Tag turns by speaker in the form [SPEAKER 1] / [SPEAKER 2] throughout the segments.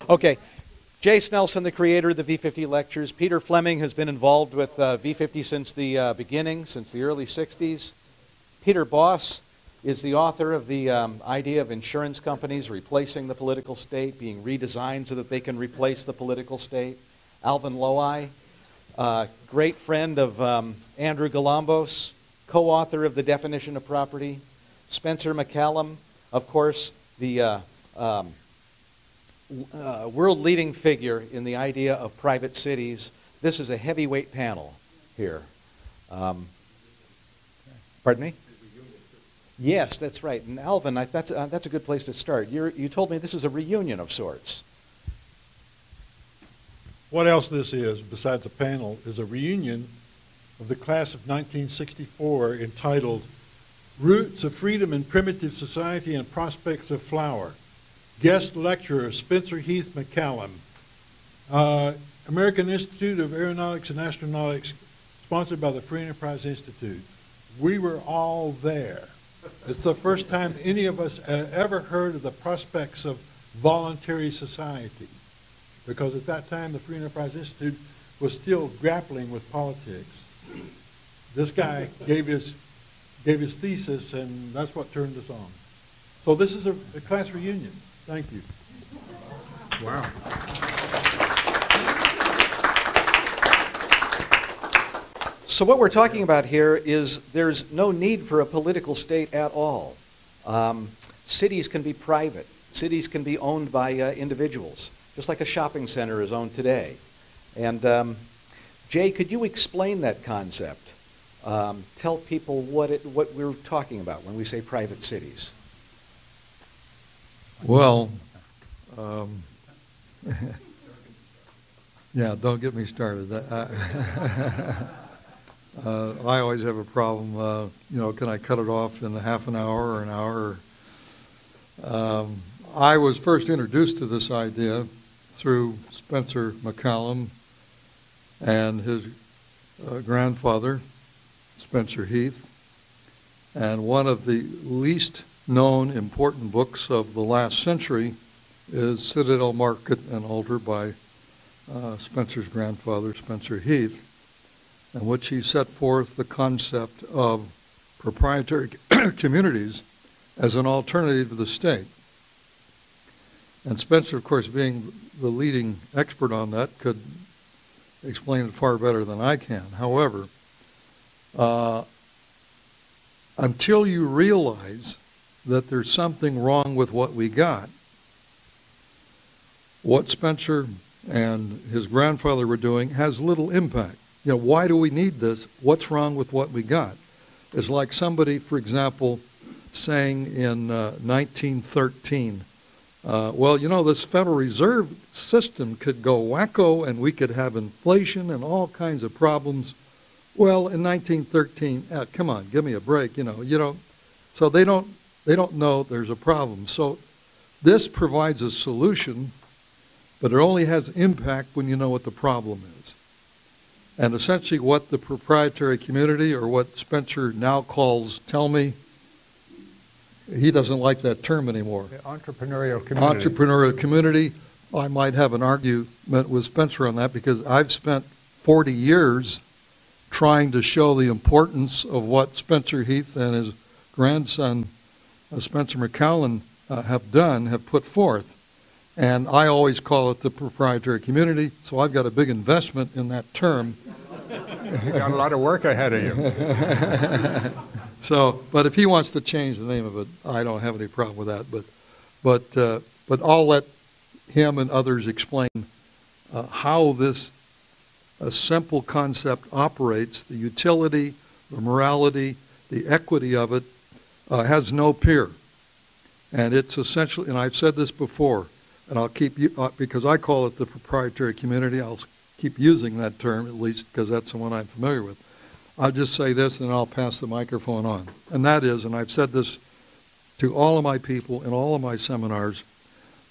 [SPEAKER 1] Okay. Jay Snelson, the creator of the V50 lectures. Peter Fleming has been involved with V50 since the beginning, since the early 60s. Peter Boss is the author of the idea of insurance companies replacing the political state, being redesigned so that they can replace the political state. Alvin Lowi, great friend of Andrew Galambos, co-author of The Definition of Property. Spencer MacCallum, of course, the world-leading figure in the idea of private cities. This is a heavyweight panel here. Pardon me? Yes, that's right. And Alvin, that's a good place to start. You told me this is a reunion of sorts.
[SPEAKER 2] What else this is, besides a panel, is a reunion of the class of 1964 entitled Roots of Freedom in Primitive Society and Prospects of Flower. Guest lecturer, Spencer Heath MacCallum. American Institute of Aeronautics and Astronautics, sponsored by the Free Enterprise Institute. We were all there. It's the first time any of us ever heard of the prospects of voluntary society, because at that time the Free Enterprise Institute was still grappling with politics. This guy gave his thesis, and that's what turned us on. So this is a class reunion. Thank you.
[SPEAKER 3] Wow.
[SPEAKER 1] So what we're talking about here is there's no need for a political state at all. Cities can be private. Cities can be owned by individuals, just like a shopping center is owned today. And Jay, could you explain that concept? Tell people what we're talking about when we say private cities.
[SPEAKER 3] Well, yeah, don't get me started. I always have a problem, can I cut it off in a half an hour or an hour? I was first introduced to this idea through Spencer MacCallum and his grandfather, Spencer Heath. And one of the least known important books of the last century is Citadel Market and Altar by Spencer's grandfather, Spencer Heath, in which he set forth the concept of proprietary communities as an alternative to the state. And Spencer, of course, being the leading expert on that, could explain it far better than I can. However, until you realize that there's something wrong with what we got, what Spencer and his grandfather were doing has little impact. Why do we need this? What's wrong with what we got? It's like somebody, for example, saying in 1913, this Federal Reserve system could go wacko and we could have inflation and all kinds of problems. Well, in 1913, come on, give me a break. So they don't know there's a problem. So this provides a solution, but it only has impact when you know what the problem is. And essentially what the proprietary community, or what Spencer now calls, he doesn't like that term anymore.
[SPEAKER 4] The entrepreneurial community.
[SPEAKER 3] Entrepreneurial community. I might have an argument with Spencer on that, because I've spent 40 years trying to show the importance of what Spencer Heath and his grandson, Spencer MacCallum, have put forth. And I always call it the proprietary community, so I've got a big investment in that term.
[SPEAKER 4] You got a lot of work ahead of you.
[SPEAKER 3] But if he wants to change the name of it, I don't have any problem with that. But I'll let him and others explain how this simple concept operates, the utility, the morality, the equity of it has no peer. And it's essentially, and I've said this before, and I'll keep, because I call it the proprietary community, I'll keep using that term, at least because that's the one I'm familiar with. I'll just say this, and I'll pass the microphone on. And that is, and I've said this to all of my people in all of my seminars,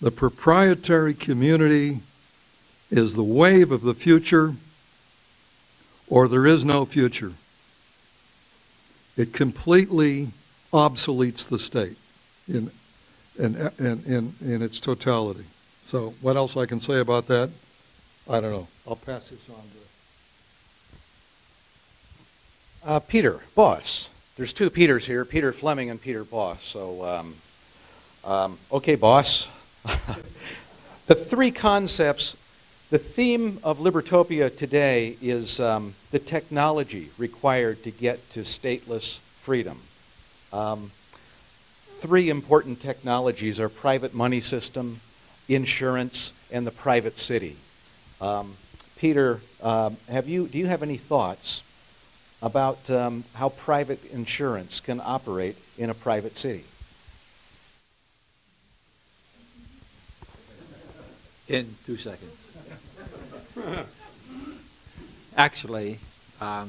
[SPEAKER 3] the proprietary community is the wave of the future, or there is no future. It completely obsoletes the state in its totality. So what else I can say about that, I don't know. I'll pass this on to...
[SPEAKER 1] Peter Boss. There's two Peters here, Peter Fleming and Peter Boss. So, okay, Boss. The three concepts, the theme of Libertopia today is the technology required to get to stateless freedom. Three important technologies are private money system, insurance, and the private city. Peter, do you have any thoughts about how private insurance can operate in a private city?
[SPEAKER 5] In 2 seconds. Actually, I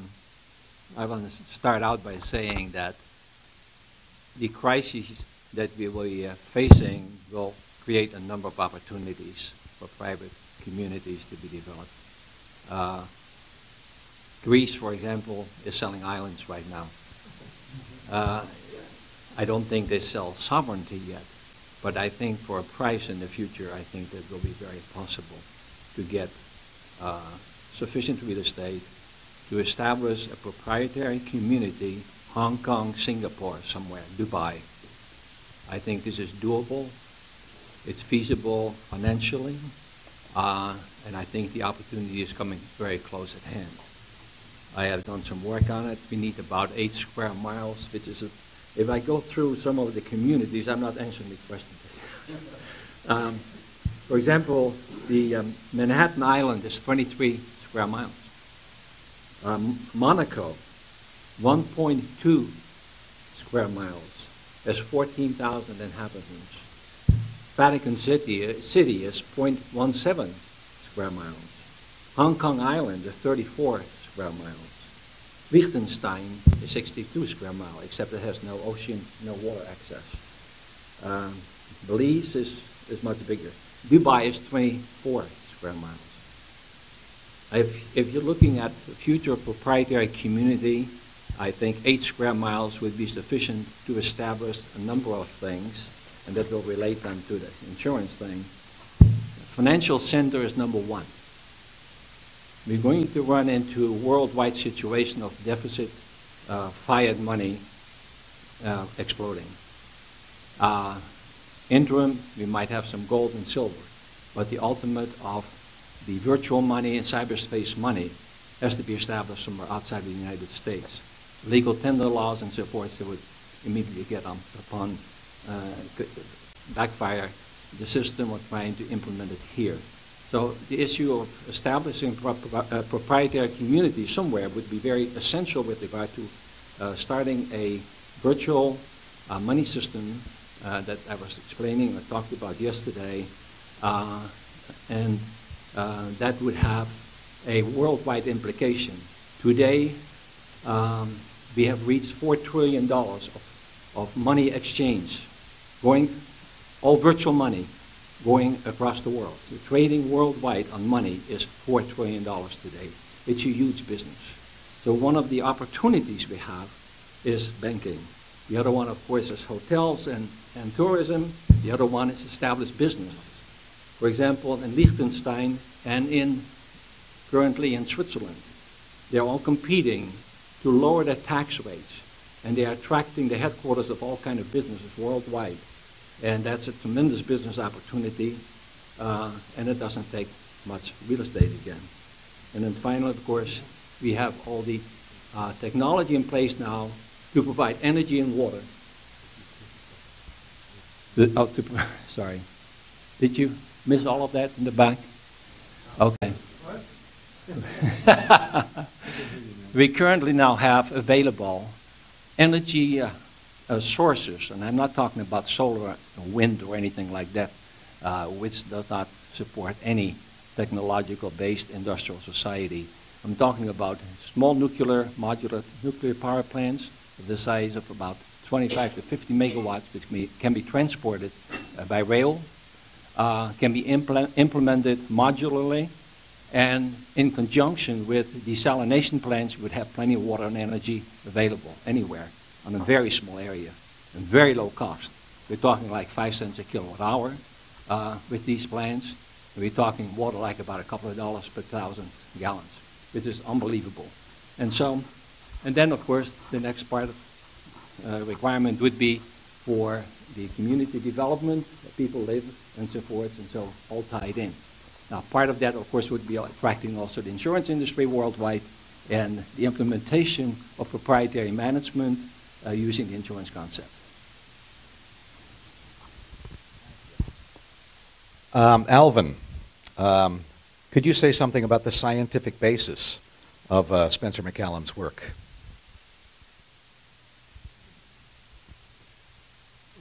[SPEAKER 5] want to start out by saying that the crises that we will be facing will create a number of opportunities for private communities to be developed. Greece, for example, is selling islands right now. I don't think they sell sovereignty yet, but I think for a price in the future, I think that will be very possible to get sufficient real estate to establish a proprietary community, Hong Kong, Singapore, somewhere, Dubai. I think this is doable. It's feasible financially, and I think the opportunity is coming very close at hand. I have done some work on it. We need about 8 square miles, which is, if I go through some of the communities, I'm not answering the question. For example, the Manhattan Island is 23 square miles. Monaco, 1.2 square miles, has 14,000 inhabitants. Vatican City is 0.17 square miles. Hong Kong Island is 34 square miles. Liechtenstein is 62 square miles, except it has no ocean, no water access. Belize is much bigger. Dubai is 24 square miles. If you're looking at the future proprietary community, I think 8 square miles would be sufficient to establish a number of things, and that will relate then to the insurance thing. Financial center is number one. We're going to run into a worldwide situation of deficit, fiat money exploding. Interim, we might have some gold and silver, but the ultimate of the virtual money and cyberspace money has to be established somewhere outside the United States. Legal tender laws and so forth, so would immediately get upon backfire the system of trying to implement it here. So the issue of establishing proprietary community somewhere would be very essential with regard to starting a virtual money system that I was explaining or talked about yesterday, and that would have a worldwide implication. Today, we have reached $4 trillion of money exchange, going all virtual money, going across the world. The trading worldwide on money is $4 trillion today. It's a huge business. So one of the opportunities we have is banking. The other one, of course, is hotels and tourism. The other one is established business. For example, in Liechtenstein and currently in Switzerland, they're all competing to lower their tax rates, and they are attracting the headquarters of all kinds of businesses worldwide. And that's a tremendous business opportunity, and it doesn't take much real estate again. And then finally, of course, we have all the technology in place now to provide energy and water. Sorry. Did you miss all of that in the back? Okay. We currently now have available energy sources, and I'm not talking about solar or wind or anything like that, which does not support any technological-based industrial society. I'm talking about small modular nuclear power plants of the size of about 25 to 50 megawatts, which can be transported by rail, can be implemented modularly, and in conjunction with desalination plants, you would have plenty of water and energy available anywhere on a very small area and very low cost. We're talking like 5 cents a kilowatt hour, with these plants. We're talking water like about a couple of dollars per 1,000 gallons, which is unbelievable. And then of course the next part of requirement would be for the community development, people live and so forth, and so all tied in. Now part of that of course would be attracting also the insurance industry worldwide and the implementation of proprietary management using the insurance concept.
[SPEAKER 1] Alvin, could you say something about the scientific basis of Spencer MacCallum's work?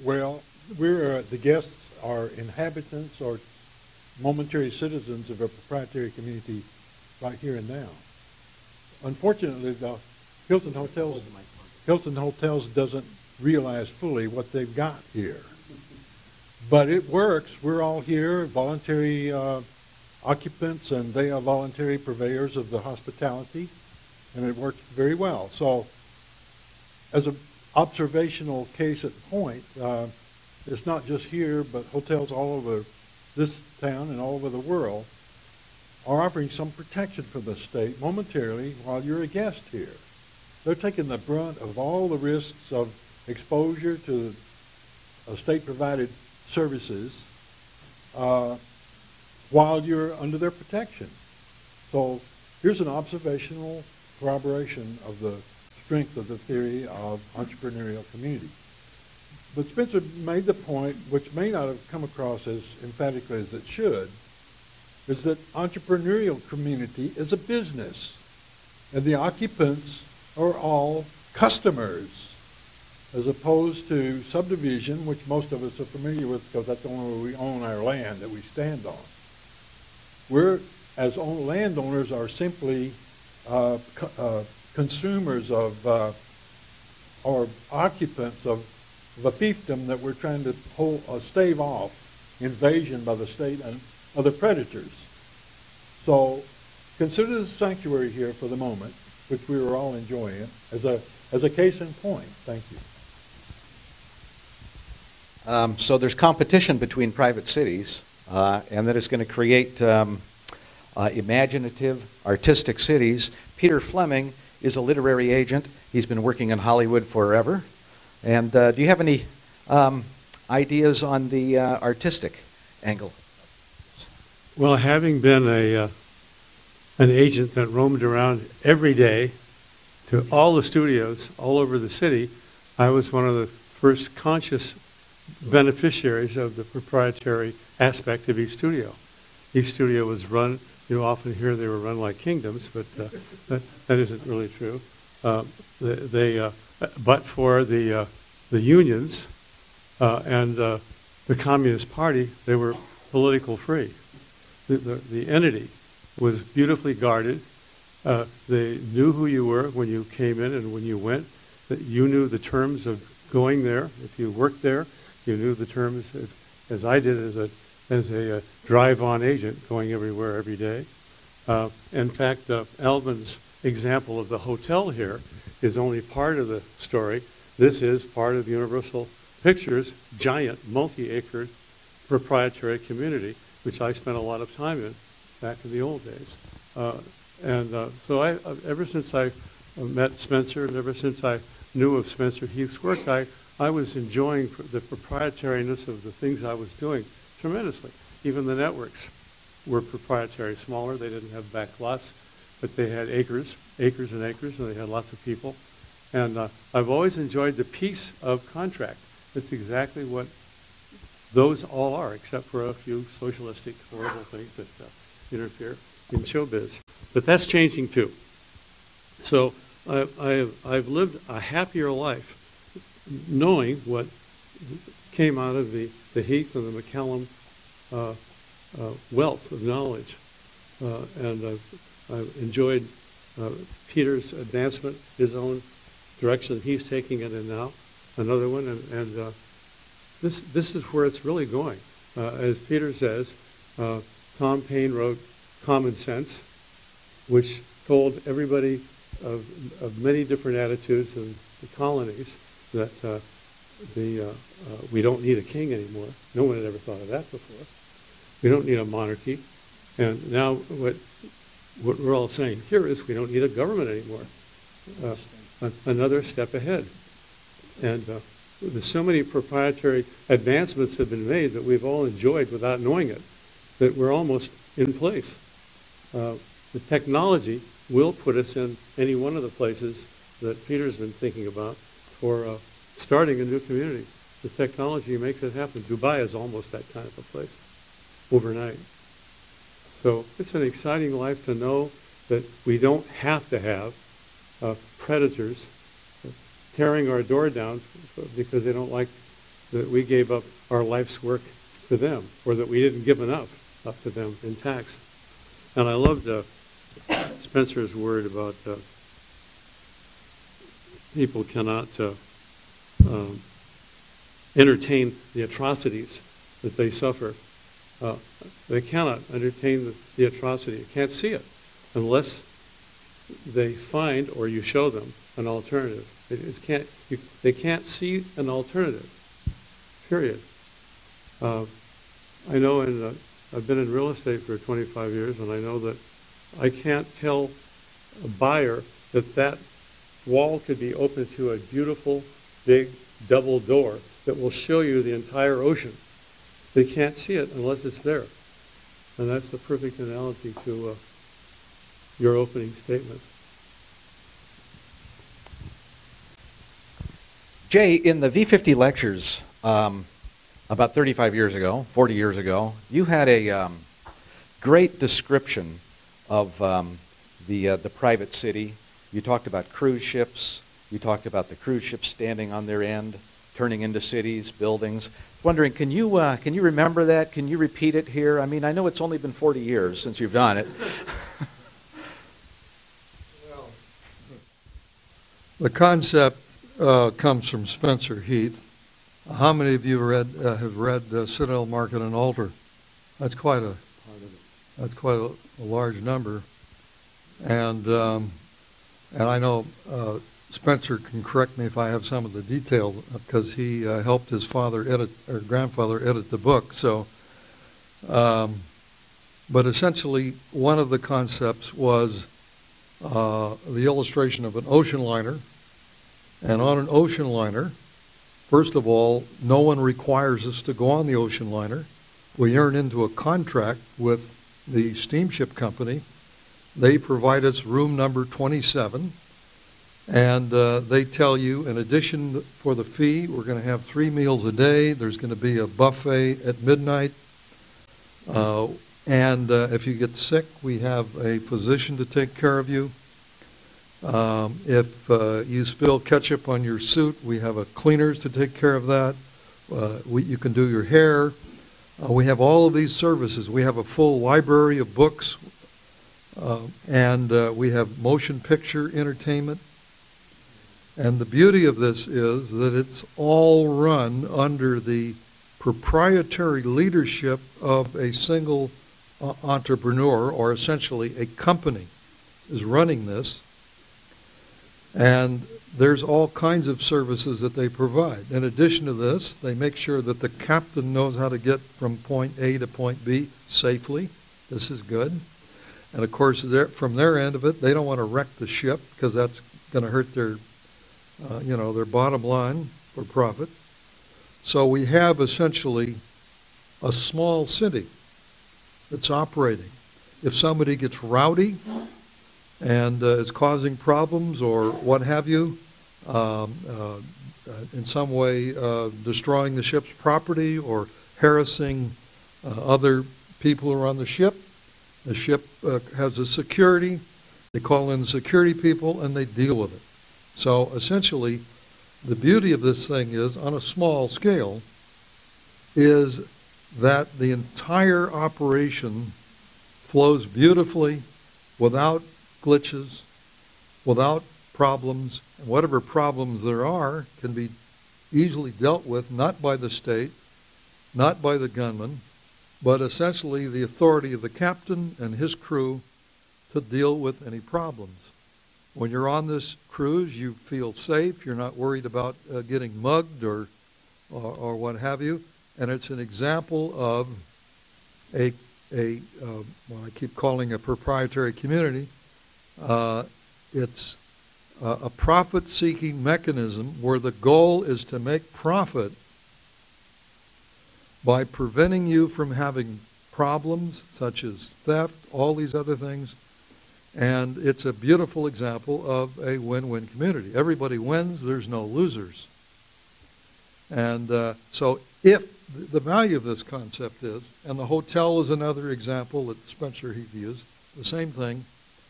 [SPEAKER 2] Well, we're the guests are inhabitants or momentary citizens of a proprietary community right here and now. Unfortunately, the Hilton Hotels doesn't realize fully what they've got here. But it works. We're all here, voluntary occupants, and they are voluntary purveyors of the hospitality, and it works very well. So as an observational case at point, it's not just here, but hotels all over this town and all over the world are offering some protection from the state momentarily while you're a guest here. They're taking the brunt of all the risks of exposure to state-provided services while you're under their protection. So here's an observational corroboration of the strength of the theory of entrepreneurial community. But Spencer made the point, which may not have come across as emphatically as it should, is that entrepreneurial community is a business, and the occupants are all customers, as opposed to subdivision, which most of us are familiar with because that's the only way we own our land that we stand on. We're, as landowners, are simply consumers of or occupants of a fiefdom that we're trying to stave off invasion by the state and other predators. So consider the sanctuary here for the moment, which we were all enjoying, as a case in point. Thank you.
[SPEAKER 1] So there's competition between private cities, and that is going to create imaginative, artistic cities. Peter Fleming is a literary agent. He's been working in Hollywood forever. And do you have any ideas on the artistic angle?
[SPEAKER 6] Well, having been an agent that roamed around every day to all the studios all over the city, I was one of the first conscious beneficiaries of the proprietary aspect of each studio. Each studio was run, you often hear they were run like kingdoms, but that isn't really true. But for the unions and the Communist Party, they were political free. The entity was beautifully guarded. They knew who you were when you came in and when you went. That you knew the terms of going there. If you worked there, you knew the terms, as I did as a drive-on agent, going everywhere every day. In fact, Alvin's example of the hotel here is only part of the story. This is part of Universal Pictures' giant, multi-acre proprietary community, which I spent a lot of time in back in the old days. So ever since I met Spencer and ever since I knew of Spencer Heath's work, I was enjoying the proprietariness of the things I was doing tremendously. Even the networks were proprietary, smaller. They didn't have back lots, but they had acres and acres, and they had lots of people. And I've always enjoyed the peace of contract. It's exactly what those all are, except for a few socialistic, horrible things that interfere in showbiz. But that's changing too. So I've lived a happier life knowing what came out of the Heath and the MacCallum wealth of knowledge. And I've enjoyed Peter's advancement, his own direction he's taking it in now, another one, and this is where it's really going. As Peter says, Tom Paine wrote Common Sense, which told everybody of many different attitudes in the colonies that we don't need a king anymore. No one had ever thought of that before. We don't need a monarchy. And now what we're all saying here is we don't need a government anymore. Another step ahead. And there's so many proprietary advancements have been made that we've all enjoyed without knowing it, that we're almost in place. The technology will put us in any one of the places that Peter's been thinking about for starting a new community. The technology makes it happen. Dubai is almost that kind of a place overnight. So it's an exciting life to know that we don't have to have predators tearing our door down because they don't like that we gave up our life's work to them, or that we didn't give enough up to them in tax. And I loved Spencer's word about people cannot entertain the atrocities that they suffer. They cannot entertain the atrocity. You can't see it unless they find or you show them an alternative. They can't see an alternative, period. I know I've been in real estate for 25 years, and I know that I can't tell a buyer that wall could be open to a beautiful, big, double door that will show you the entire ocean. They can't see it unless it's there. And that's the perfect analogy to your opening statement.
[SPEAKER 1] Jay, in the V50 lectures about 35 years ago, 40 years ago, you had a great description of the private city. You talked about cruise ships. You talked about the cruise ships standing on their end, turning into cities, buildings. Wondering, can you remember that? Can you repeat it here? I mean, I know it's only been 40 years since you've done it.
[SPEAKER 3] Well, the concept comes from Spencer Heath. How many of you have read Citadel, Market, and Altar? That's quite a large number, and I know Spencer can correct me if I have some of the details because he helped his grandfather edit the book. So, but essentially, one of the concepts was the illustration of an ocean liner. And on an ocean liner, first of all, no one requires us to go on the ocean liner. We enter into a contract with the steamship company. They provide us room number 27, and they tell you, in addition for the fee, we're going to have 3 meals a day. There's going to be a buffet at midnight. And if you get sick, we have a physician to take care of you. If you spill ketchup on your suit, we have cleaners to take care of that. You can do your hair. We have all of these services. We have a full library of books, and we have motion picture entertainment. And the beauty of this is that it's all run under the proprietary leadership of a single entrepreneur, or essentially a company is running this. And there's all kinds of services that they provide. In addition to this, they make sure that the captain knows how to get from point A to point B safely. This is good. And of course, from their end of it, they don't want to wreck the ship because that's going to hurt their bottom line for profit. So we have essentially a small city that's operating. If somebody gets rowdy and is causing problems or what have you, in some way destroying the ship's property or harassing other people who are on the ship has a security. They call in the security people and they deal with it. So essentially, the beauty of this thing is, on a small scale, is that the entire operation flows beautifully without glitches, without problems, and whatever problems there are can be easily dealt with, not by the state, not by the gunman, but essentially the authority of the captain and his crew to deal with any problems. When you're on this cruise, you feel safe. You're not worried about getting mugged or or what have you, and it's an example of what I keep calling a proprietary community. It's a profit-seeking mechanism where the goal is to make profit by preventing you from having problems such as theft, all these other things. And it's a beautiful example of a win-win community. Everybody wins, there's no losers. And so if the value of this concept is, and the hotel is another example that Spencer Heath used, the same thing.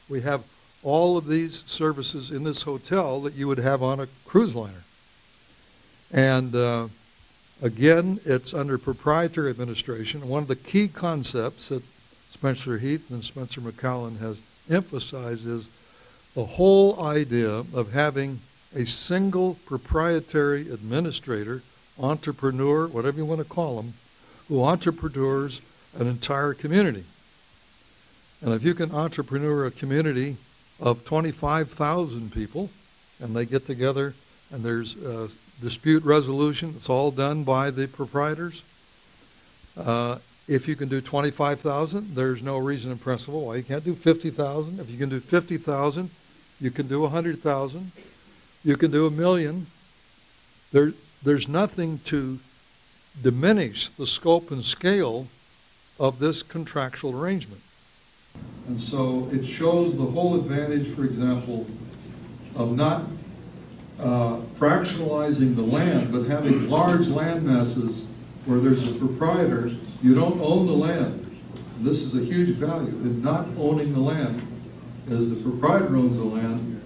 [SPEAKER 3] We have all of these services in this hotel that you would have on a cruise liner. And again, it's under proprietary administration. One of the key concepts that Spencer Heath and Spencer MacCallum has emphasized is the whole idea of having a single proprietary administrator, entrepreneur, whatever you want to call them, who entrepreneurs an entire community. And if you can entrepreneur a community of 25,000 people, and they get together and there's dispute resolution, it's all done by the proprietors. If you can do 25,000, there's no reason in principle why you can't do 50,000. If you can do 50,000, you can do 100,000. You can do 1 million. There's nothing to diminish the scope and scale of this contractual arrangement. And so it shows the whole advantage, for example, of not fractionalizing the land, but having large land masses where there's a proprietor. You don't own the land. This is a huge value in not owning the land, as the proprietor owns the land,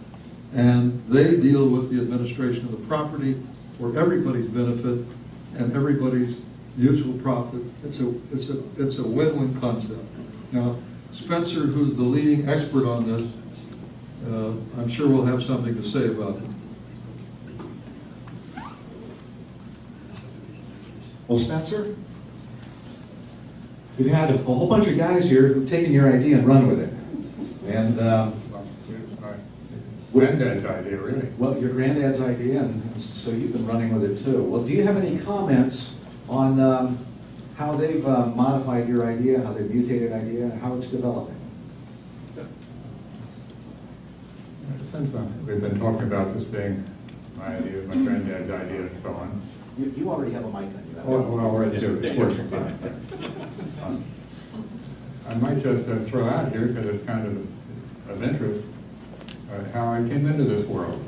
[SPEAKER 3] and they deal with the administration of the property for everybody's benefit and everybody's mutual profit. It's a win-win concept. Now, Spencer, who's the leading expert on this, I'm sure will have something to say about it.
[SPEAKER 1] Well, Spencer, we've had a whole bunch of guys here who've taken your idea and run with it. And
[SPEAKER 4] It's my granddad's idea, really.
[SPEAKER 1] well, your granddad's idea, and so you've been running with it too. Well, do you have any comments on how they've modified your idea, how they've mutated idea, and how it's developing?
[SPEAKER 4] Since we've been talking about this being my idea, my granddad's idea, and so on.
[SPEAKER 1] You already have a mic on you.
[SPEAKER 4] Well, we're at the course. I might just throw out here, because it's kind of interest, how I came into this world.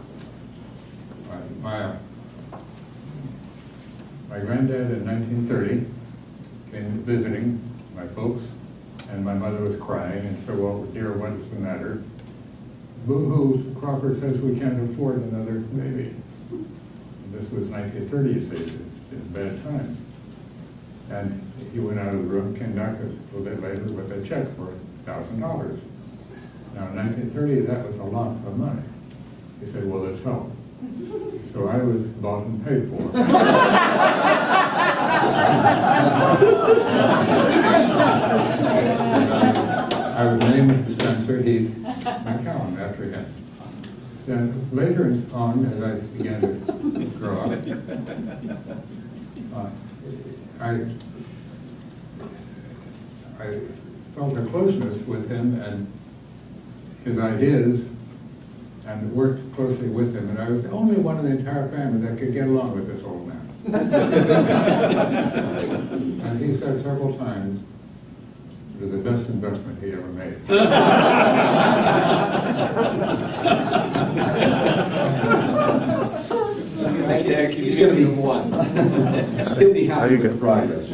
[SPEAKER 4] My granddad in 1930 came visiting my folks, and my mother was crying and said, "Well, dear, what is the matter?" "Boo-hoo, Crawford says we can't afford another baby." And this was 1930, you see, it's bad times. And he went out of the room, came back a little bit later with a check for $1,000. Now, in 1930, that was a lot of money. He said, "Well, let's help." So I was bought and paid for. I was named Spencer Heath MacCallum after him. Then later on, as I began to grow up, I felt a closeness with him and his ideas, and worked closely with him, and I was the only one in the entire family that could get along with this old man. And he said several times, it was the best investment he ever made.
[SPEAKER 1] He's going to be one. He'll be happy with progress.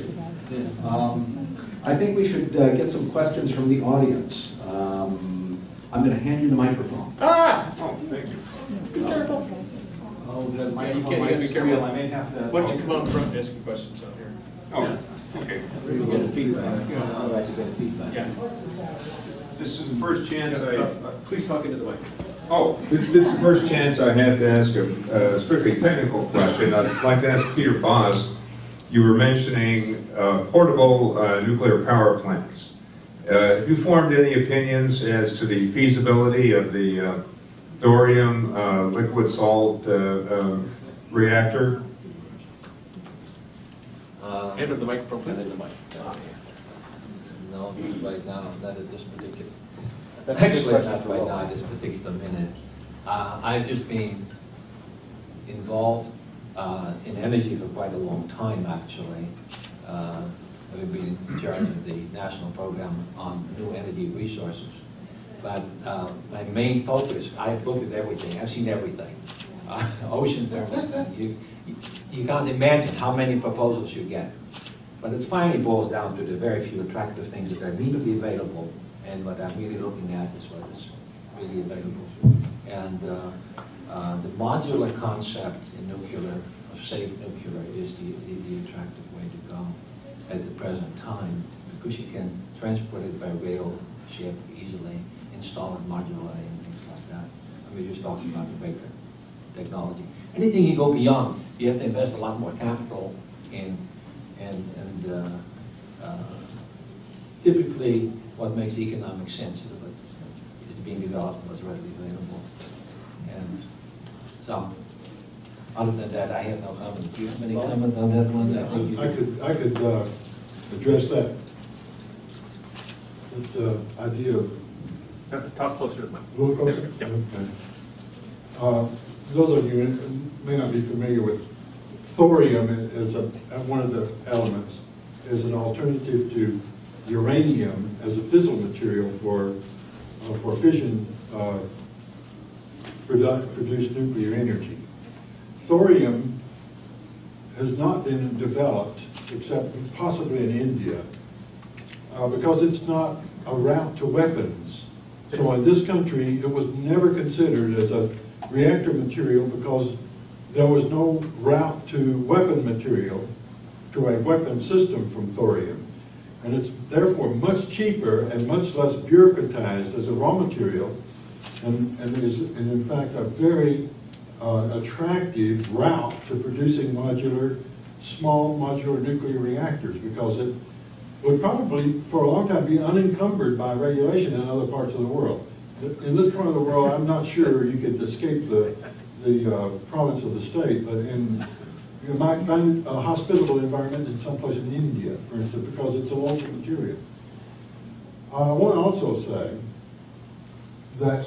[SPEAKER 1] I think we should get some questions from the audience. I'm going to hand you the microphone.
[SPEAKER 7] Ah! Oh, thank you.
[SPEAKER 1] Be careful. Oh, the microphone might squeal. I may have to...
[SPEAKER 7] Why don't you come out front and ask some questions out here? Oh, okay.
[SPEAKER 1] We'll get a feedback. Otherwise, we'll get feedback.
[SPEAKER 7] Yeah. This is the first chance
[SPEAKER 1] Please talk into the mic.
[SPEAKER 8] Oh, this is the first chance I had to ask a strictly technical question. I'd like to ask Peter Boss. You were mentioning portable nuclear power plants. Have you formed any opinions as to the feasibility of the thorium liquid salt reactor?
[SPEAKER 7] Hand him the microphone, please.
[SPEAKER 9] Hand him the mic. No, right now, not at this particular. Actually, not right now, at this particular minute. I've just been involved in energy for quite a long time, actually. I've been in charge of the national program on new energy resources. But my main focus, I've looked at everything, I've seen everything. Ocean thermal, you can't imagine how many proposals you get. But it finally boils down to the very few attractive things that are immediately available, and what I'm really looking at is what is really available. And the modular concept in nuclear, of safe nuclear, is the attractive way to go at the present time, because you can transport it by rail, ship easily, install it modularly and things like that. I mean, you're just talking about the breaker technology. Anything you go beyond, you have to invest a lot more capital in, and typically what makes economic sense is being developed what's readily available. And so, other than that, I have no comment. Do you have any comment on that one?
[SPEAKER 2] I could address that. That idea of
[SPEAKER 7] Talk closer to the mic.
[SPEAKER 2] a little closer.
[SPEAKER 7] Yep.
[SPEAKER 2] Okay. Those of you who may not be familiar with thorium as one of the elements, as an alternative to uranium as a fissile material for fission produce nuclear energy. Thorium has not been developed, except possibly in India, because it's not a route to weapons. So in this country, it was never considered as a reactor material because there was no route to weapon material, to a weapon system from thorium. And it's therefore much cheaper and much less bureaucratized as a raw material, and is in fact a very attractive route to producing small modular nuclear reactors, because it would probably for a long time be unencumbered by regulation in other parts of the world. In this part of the world, I'm not sure you could escape the province of the state, but you might find a hospitable environment in some place in India, for instance, because it's a local material. I want to also say that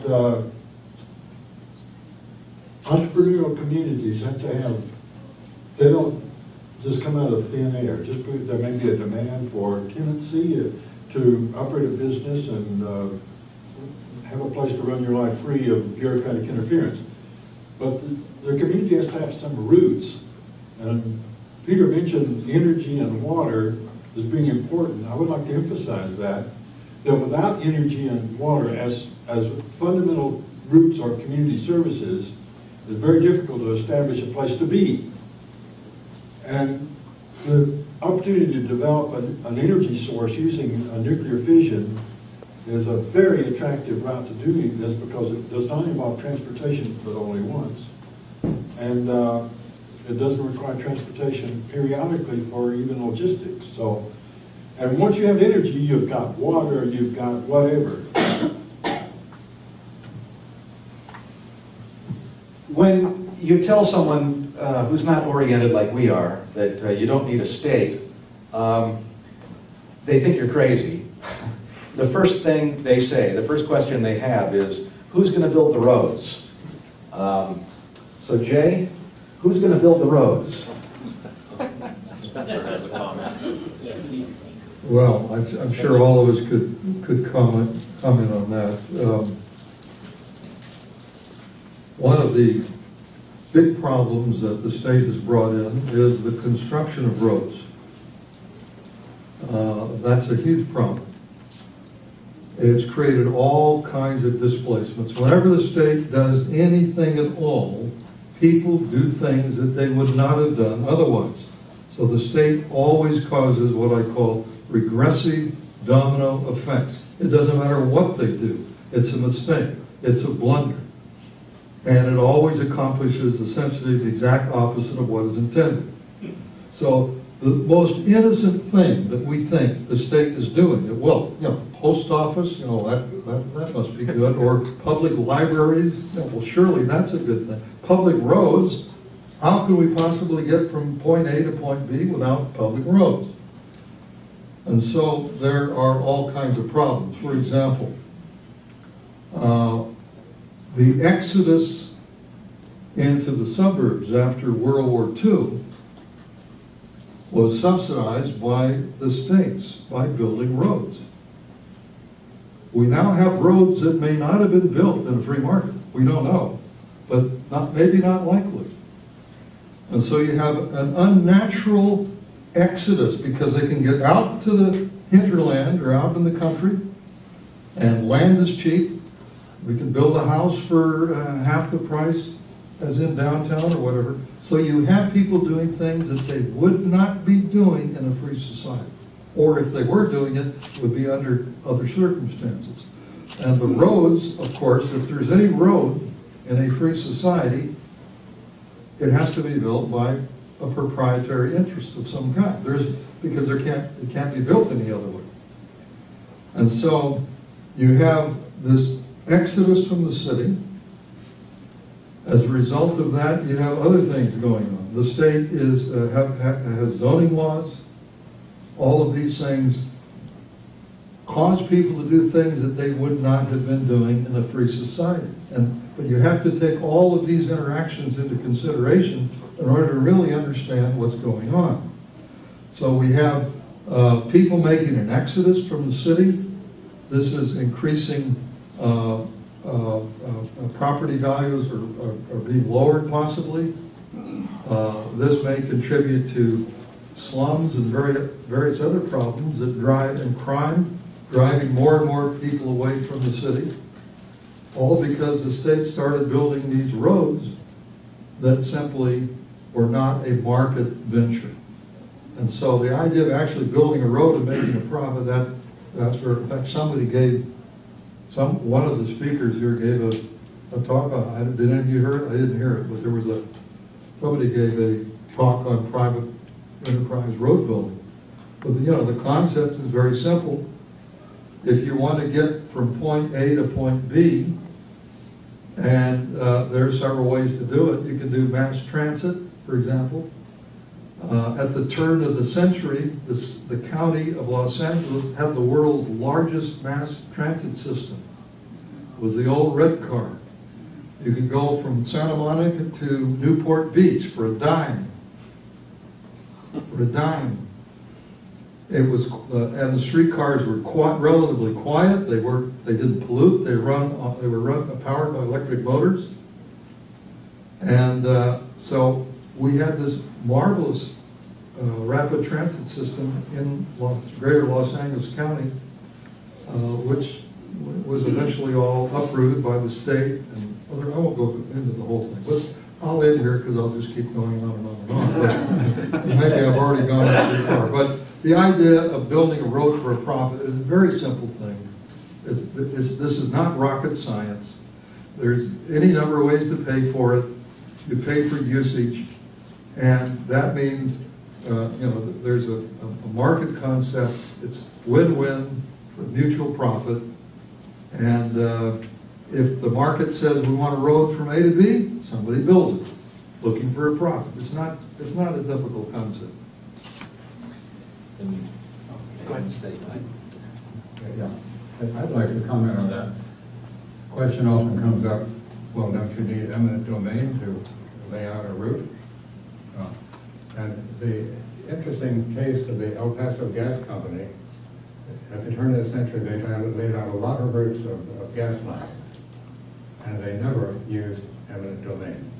[SPEAKER 2] entrepreneurial communities have to have, they don't just come out of thin air. Just because there may be a demand for tenancy to operate a business and have a place to run your life free of bureaucratic interference. But the community has to have some roots. And Peter mentioned energy and water as being important. I would like to emphasize that without energy and water as fundamental roots or community services, it's very difficult to establish a place to be. And the opportunity to develop an energy source using a nuclear fission is a very attractive route to doing this, because it does not involve transportation but only once. And it doesn't require transportation periodically for even logistics. So, and once you have energy, you've got water, you've got whatever.
[SPEAKER 10] When you tell someone who's not oriented like we are that you don't need a state, they think you're crazy. The first thing they say, the first question they have is, who's going to build the roads? So Jay, who's going to build the roads?
[SPEAKER 7] Spencer has a comment.
[SPEAKER 3] Well, I'm sure all of us could comment on that. One of the big problems that the state has brought in is the construction of roads. That's a huge problem. It's created all kinds of displacements. Whenever the state does anything at all, people do things that they would not have done otherwise. So the state always causes what I call regressive domino effects. It doesn't matter what they do. It's a mistake. It's a blunder. And it always accomplishes essentially the exact opposite of what is intended. So the most innocent thing that we think the state is doing, well, post office, that must be good, or public libraries, well, surely that's a good thing. Public roads, how can we possibly get from point A to point B without public roads? And so there are all kinds of problems. For example, the exodus into the suburbs after World War II was subsidized by the states by building roads. We now have roads that may not have been built in a free market. We don't know, but maybe not likely. And so you have an unnatural exodus because they can get out to the hinterland or out in the country, and land is cheap. We can build a house for half the price as in downtown or whatever. So you have people doing things that they would not be doing in a free society. Or if they were doing it, it would be under other circumstances. And the roads, of course, if there's any road in a free society, it has to be built by a proprietary interest of some kind. Because it can't be built any other way. And so you have this exodus from the city. As a result of that, you have other things going on. The state has zoning laws. All of these things cause people to do things that they would not have been doing in a free society. But you have to take all of these interactions into consideration in order to really understand what's going on. So we have people making an exodus from the city. This is increasing property values are being lowered possibly. This may contribute to slums and various other problems that drive in crime, driving more and more people away from the city, all because the state started building these roads that simply were not a market venture. And so the idea of actually building a road and making a profit, that's where, in fact, somebody gave, one of the speakers here gave a talk on, did any of you hear it? I didn't hear it, but there was somebody gave a talk on private enterprise road building. But the concept is very simple. If you want to get from point A to point B, and there are several ways to do it. You can do mass transit, for example. At the turn of the century, the county of Los Angeles had the world's largest mass transit system. It was the old red car. You could go from Santa Monica to Newport Beach for a dime. For a dime. It was, and the streetcars were relatively quiet. They didn't pollute. They were powered by electric motors. And so we had this marvelous rapid transit system in greater Los Angeles County, which was eventually all uprooted by the state. And I won't go into the whole thing, but I'll end here because I'll just keep going on and on and on. Maybe I've already gone too far. But the idea of building a road for a profit is a very simple thing. This is not rocket science. There's any number of ways to pay for it. You pay for usage, and that means there's a market concept. It's win-win for mutual profit. And if the market says we want a road from A to B, somebody builds it, looking for a profit. It's not a difficult concept.
[SPEAKER 9] Go ahead and state.
[SPEAKER 4] Yeah, I'd like to comment on that. Question often comes up, well, don't you need eminent domain to lay out a route? And the interesting case of the El Paso Gas Company, at the turn of the century, they laid out a lot of routes of gas lines, and they never used eminent domain.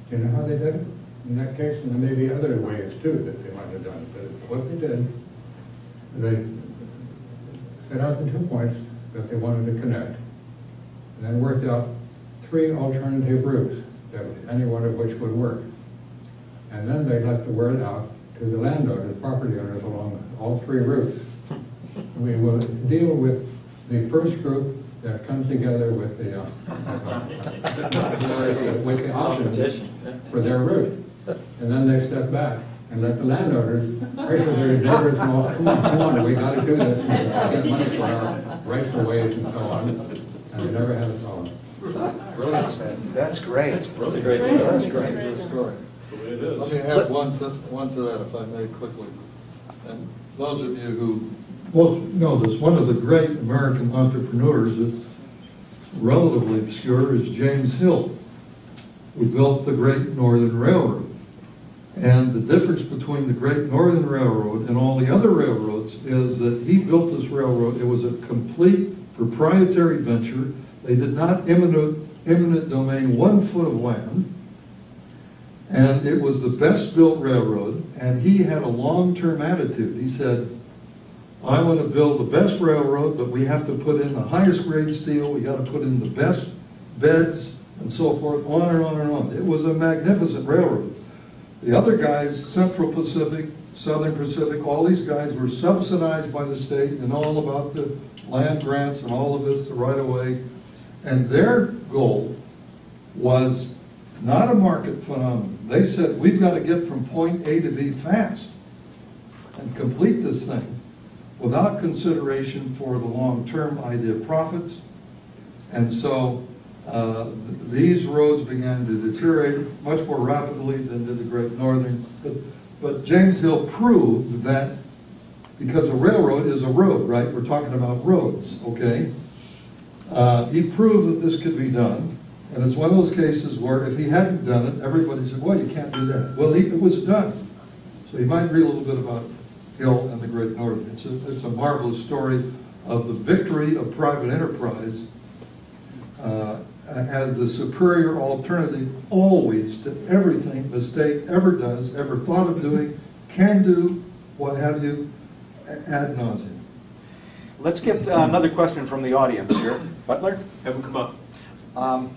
[SPEAKER 4] Do you know how they did it? In that case, and there may be other ways too that they might have done it, but what they did, they set out the 2 points that they wanted to connect, and then worked out 3 alternative routes, any one of which would work. And then they let the word out to the landowners, property owners along all 3 routes. We will deal with the first group that comes together with the options for their route. And then they step back and let the landowners pressure their neighbors, come on, we got to do this, we get money for our rights of ways and so on. And they never had a problem.
[SPEAKER 10] Brilliant. That's great.
[SPEAKER 7] That's a great story. That's a great story. That's the way it is.
[SPEAKER 3] Let me add one to that, if I may, quickly. And those of you who most know this, one of the great American entrepreneurs that's relatively obscure is James Hill, who built the Great Northern Railroad. And the difference between the Great Northern Railroad and all the other railroads is that he built this railroad. It was a complete proprietary venture. They did not eminent domain 1 foot of land. And it was the best built railroad. And he had a long-term attitude. He said, I want to build the best railroad, but we have to put in the highest grade steel. We got to put in the best beds and so forth, on and on and on. It was a magnificent railroad. The other guys, Central Pacific, Southern Pacific, all these guys were subsidized by the state and all about the land grants and all of this, the right-of-way. And their goal was not a market phenomenon. They said, we've got to get from point A to B fast and complete this thing without consideration for the long-term idea of profits. And so these roads began to deteriorate much more rapidly than did the Great Northern. But James Hill proved that, because a railroad is a road, right? We're talking about roads, okay? He proved that this could be done. And it's one of those cases where if he hadn't done it, everybody said, well, you can't do that. Well, it was done. So you might read a little bit about Hill and the Great Northern. It's a marvelous story of the victory of private enterprise as the superior alternative always to everything the state ever does, ever thought of doing, can do, what have you, ad nauseum.
[SPEAKER 10] Let's get another question from the audience here. Butler?
[SPEAKER 7] Have him come up.
[SPEAKER 11] I'd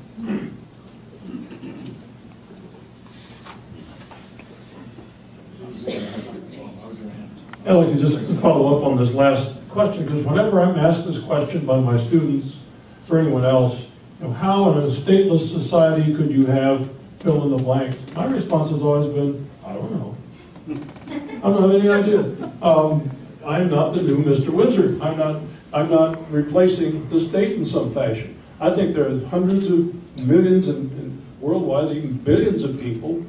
[SPEAKER 11] like to just follow up on this last question, because whenever I'm asked this question by my students or anyone else, how in a stateless society could you have fill in the blank? My response has always been, I don't know. I don't have any idea. I'm not the new Mr. Wizard. I'm not replacing the state in some fashion. I think there are hundreds of millions and worldwide, even billions of people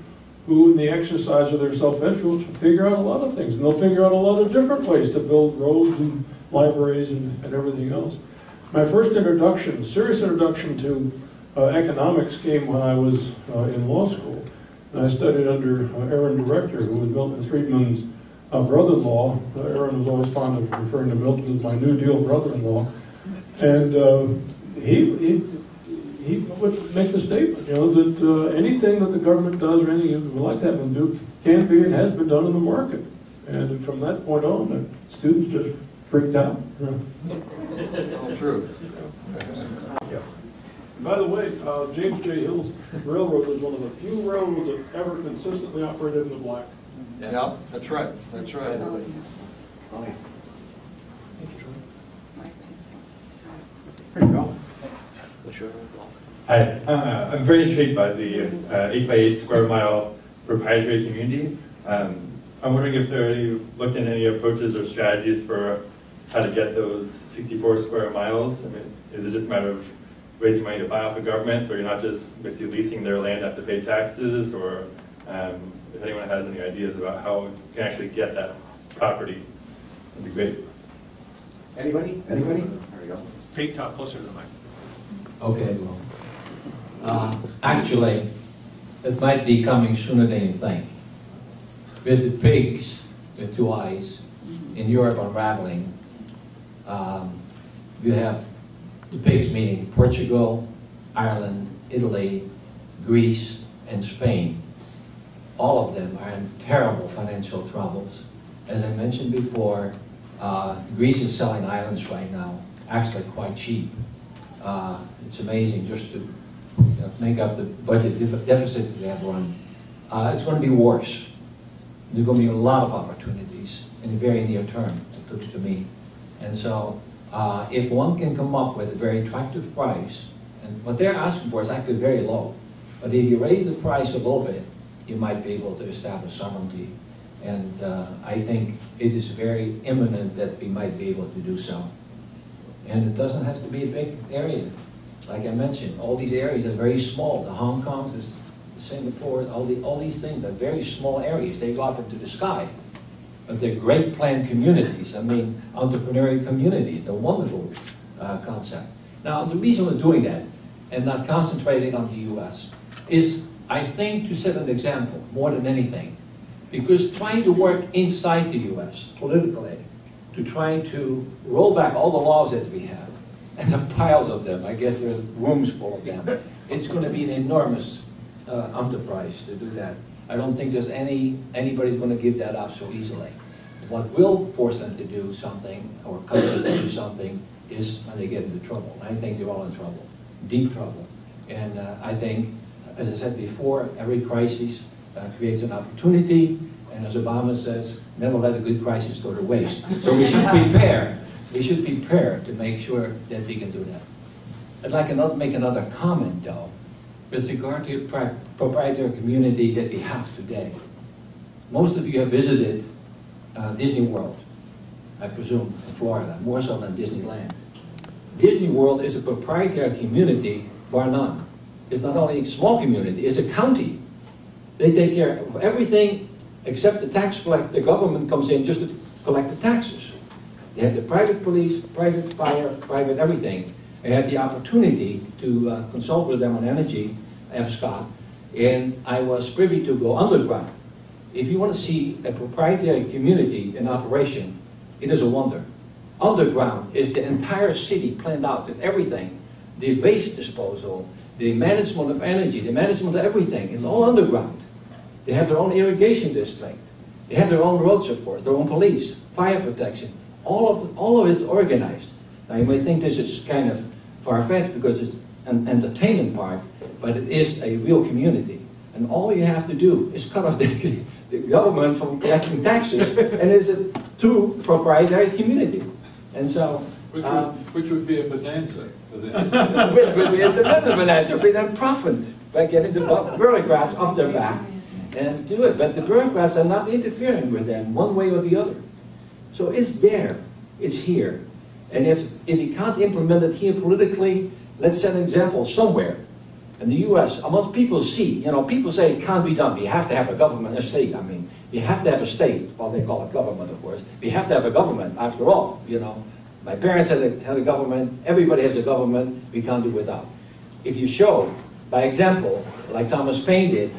[SPEAKER 11] who, in the exercise of their self-interest, figure out a lot of things. And they'll figure out a lot of different ways to build roads and libraries and everything else. My first introduction, serious introduction to economics came when I was in law school. And I studied under Aaron Director, who was Milton Friedman's brother-in-law. Aaron was always fond of referring to Milton as my New Deal brother-in-law. And he would make the statement, that anything that the government does or anything we would like to have them do can be and has been done in the market. And from that point on, the students just freaked out.
[SPEAKER 3] It's all true.
[SPEAKER 11] Yeah. By the way, James J. Hill's railroad was one of the few railroads that ever consistently operated in the black.
[SPEAKER 3] Yeah, that's right. That's right.
[SPEAKER 10] Here you go.
[SPEAKER 12] Hi, I'm very intrigued by the 8x8 square mile proprietary community. I'm wondering if there are looked at any approaches or strategies for how to get those 64 square miles. I mean, is it just a matter of raising money to buy off the government, or you're not just basically leasing their land, have to pay taxes, or if anyone has any ideas about how you can actually get that property, that'd be great.
[SPEAKER 10] Anybody? Anybody? There we go.
[SPEAKER 7] Pete, talk closer to the mic.
[SPEAKER 9] Okay, well, actually, it might be coming sooner than you think. With the pigs, with two eyes, in Europe unraveling, you have the pigs meaning Portugal, Ireland, Italy, Greece, and Spain. All of them are in terrible financial troubles. As I mentioned before, Greece is selling islands right now, actually quite cheap. It's amazing just to make up the budget deficits that they have run. It's going to be worse. There's going to be a lot of opportunities in the very near term, it looks to me. And so if one can come up with a very attractive price, and what they're asking for is actually very low, but if you raise the price a little bit, you might be able to establish sovereignty. And I think it is very imminent that we might be able to do so. And it doesn't have to be a big area. Like I mentioned, all these areas are very small. The Hong Kongs, Singapore, all these things are very small areas. They go up into the sky. But they're great planned communities. I mean, entrepreneurial communities. They're wonderful concept. Now, the reason we're doing that and not concentrating on the U.S. is, I think, to set an example more than anything. Because trying to work inside the U.S. politically, to trying to roll back all the laws that we have, and the piles of them, I guess there's rooms full of them, it's going to be an enormous enterprise to do that. I don't think there's anybody's going to give that up so easily. What will force them to do something, or countries to do something, is when they get into trouble. I think they're all in trouble, deep trouble. And I think, as I said before, every crisis creates an opportunity, and as Obama says, never let a good crisis go to waste. So we should prepare. We should prepare to make sure that we can do that. I'd like to make another comment, though, with regard to the proprietary community that we have today. Most of you have visited Disney World, I presume, in Florida, more so than Disneyland. Disney World is a proprietary community, bar none. It's not only a small community, it's a county. They take care of everything except the tax collector. The government comes in just to collect the taxes. They have the private police, private fire, private everything. I had the opportunity to consult with them on energy, Scott, and I was privy to go underground. If you want to see a proprietary community in operation, it is a wonder. Underground is the entire city planned out with everything. The waste disposal, the management of energy, the management of everything. It's all underground. They have their own irrigation district. They have their own roads, of course, their own police, fire protection. All of it is organized. Now you may think this is kind of far-fetched because it's an entertainment park, but it is a real community. And all you have to do is cut off the government from collecting taxes, and it's a true proprietary community. And so,
[SPEAKER 2] which would be a bonanza for them.
[SPEAKER 9] Which would be a tremendous bonanza, but then profit by getting the bureaucrats off their back and do it. But the bureaucrats are not interfering with them one way or the other. So it's there, it's here. And if you can't implement it here politically, let's set an example somewhere. In the U.S., among people see, people say it can't be done. You have to have a government, a state. I mean, you have to have a state. Well, they call it government, of course. You have to have a government, after all. My parents had a government. Everybody has a government. We can't do without. If you show, by example, like Thomas Paine did,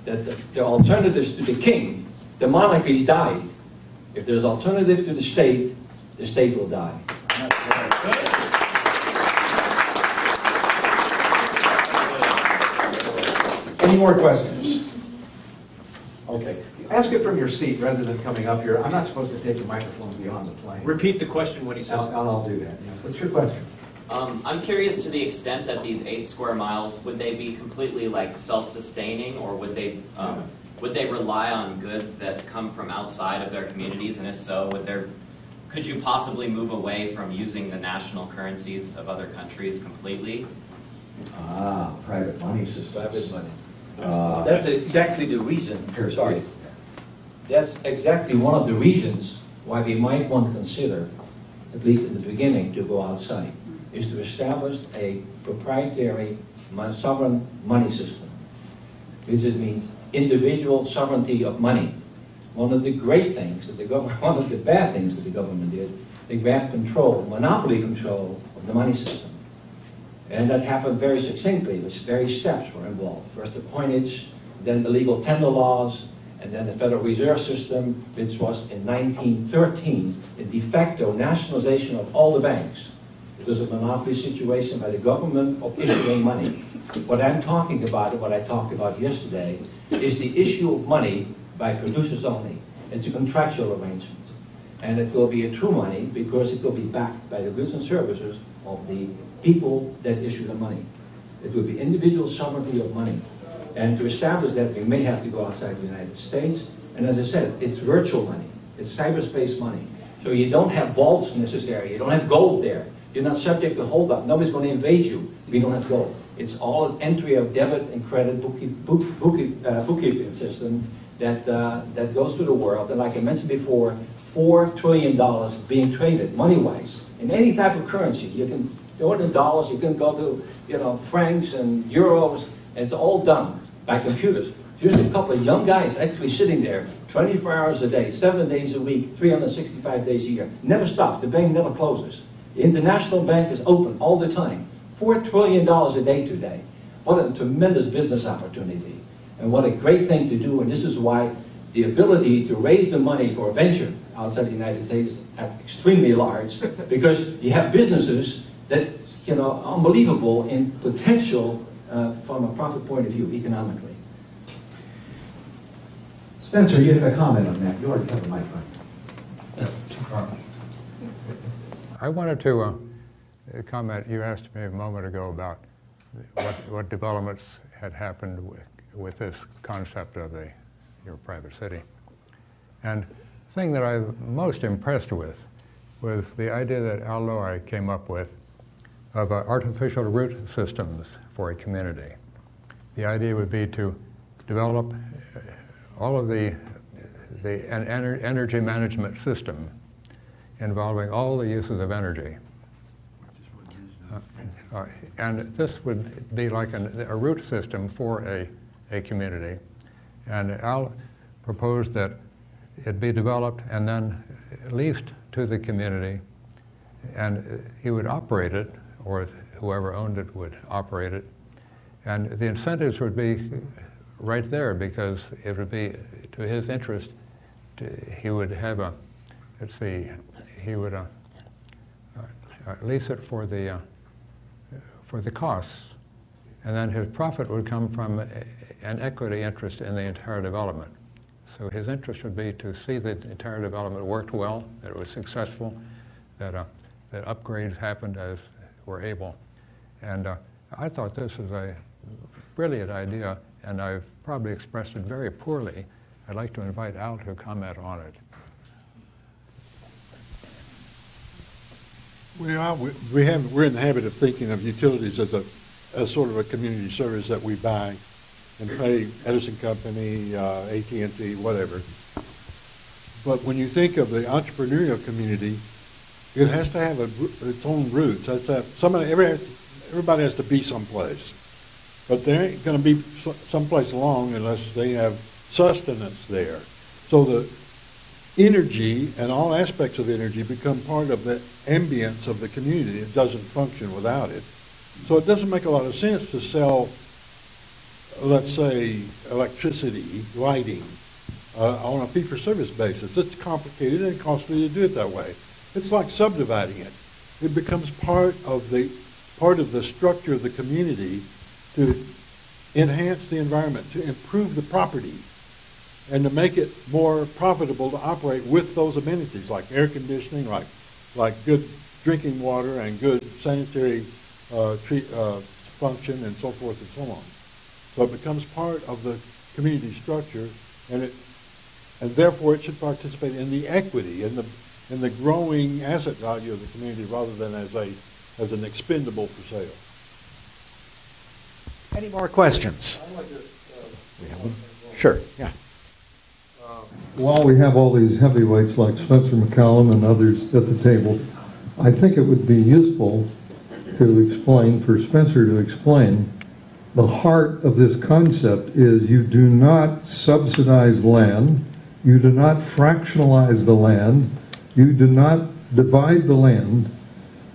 [SPEAKER 9] that there are alternatives to the king, the monarchies died. If there's alternatives to the state will die.
[SPEAKER 10] Any more questions? Okay. Ask it from your seat rather than coming up here. I'm not supposed to take the microphone beyond the plane.
[SPEAKER 7] Repeat the question when he says it.
[SPEAKER 10] I'll do that. Yes. What's your question?
[SPEAKER 13] I'm curious to the extent that these 8 square miles, would they be completely like self-sustaining, or would they rely on goods that come from outside of their communities? And if so, could you possibly move away from using the national currencies of other countries completely?
[SPEAKER 10] Private money systems.
[SPEAKER 9] Private money. That's exactly the reason. Sorry. That's exactly one of the reasons why we might want to consider, at least in the beginning, to go outside, is to establish a proprietary sovereign money system. This means individual sovereignty of money. One of the great things that one of the bad things that the government did, they grabbed monopoly control of the money system. And that happened very succinctly. Various steps were involved. First the coinage, then the legal tender laws, and then the Federal Reserve System, which was in 1913 a de facto nationalization of all the banks. It was a monopoly situation by the government of issuing money. What I'm talking about, and what I talked about yesterday, is the issue of money by producers only. It's a contractual arrangement. And it will be a true money because it will be backed by the goods and services of the people that issue the money. It will be individual sovereignty of money. And to establish that, we may have to go outside the United States. And as I said, it's virtual money. It's cyberspace money. So you don't have vaults necessary. You don't have gold there. You're not subject to hold-up. Nobody's going to invade you if you don't have gold. It's all an entry of debit and credit bookkeeping system that goes through the world. And like I mentioned before, $4 trillion being traded money-wise in any type of currency. You can go to dollars, you can go to francs and euros. And it's all done
[SPEAKER 14] by computers. Just a couple of young guys actually sitting there 24 hours a day, 7 days a week, 365 days a year. Never stops. The bank never closes. The international bank is open all the time. $4 trillion a day today. What a tremendous business opportunity. And what a great thing to do. And this is why the ability to raise the money for venture outside the United States is extremely large, because you have businesses that, you know, are unbelievable in potential from a profit point of view, economically.
[SPEAKER 10] Spencer, you had a comment on that. You already have a microphone.
[SPEAKER 4] I wanted to comment. You asked me a moment ago about what developments had happened with this concept of your private city. And the thing that I'm most impressed with was the idea that Al Lowi came up with of artificial root systems for a community. The idea would be to develop all of the energy management system involving all the uses of energy. And this would be like a root system for a community. And Al proposed that it be developed and then leased to the community, and he would operate it, or whoever owned it would operate it. And the incentives would be right there, because it would be to his interest. He would have he would lease it for the costs, and then his profit would come from an equity interest in the entire development. So his interest would be to see that the entire development worked well, that it was successful, that upgrades happened as were able. And I thought this was a brilliant idea, and I've probably expressed it very poorly. I'd like to invite Al to comment on it.
[SPEAKER 2] We're in the habit of thinking of utilities as sort of a community service that we buy and pay Edison Company, AT&T, whatever. But when you think of the entrepreneurial community, it has to have its own roots. Everybody has to be someplace. But they ain't going to be someplace long unless they have sustenance there. So the energy and all aspects of energy become part of the ambience of the community. It doesn't function without it. So it doesn't make a lot of sense to sell, let's say, electricity, lighting, on a fee-for-service basis. It's complicated and costly to do it that way. It's like subdividing it. It becomes part of the structure of the community to enhance the environment, to improve the property, and to make it more profitable to operate with those amenities like air conditioning, like good drinking water and good sanitary function, and so forth and so on. So it becomes part of the community structure, and therefore it should participate in the equity, in the growing asset value of the community, rather than as an expendable for sale.
[SPEAKER 1] Any more questions?
[SPEAKER 3] I'd like to,
[SPEAKER 1] sure, yeah.
[SPEAKER 3] While we have all these heavyweights like Spencer MacCallum and others at the table, I think it would be useful to explain, for Spencer to explain, the heart of this concept is you do not subsidize land, you do not fractionalize the land, you do not divide the land.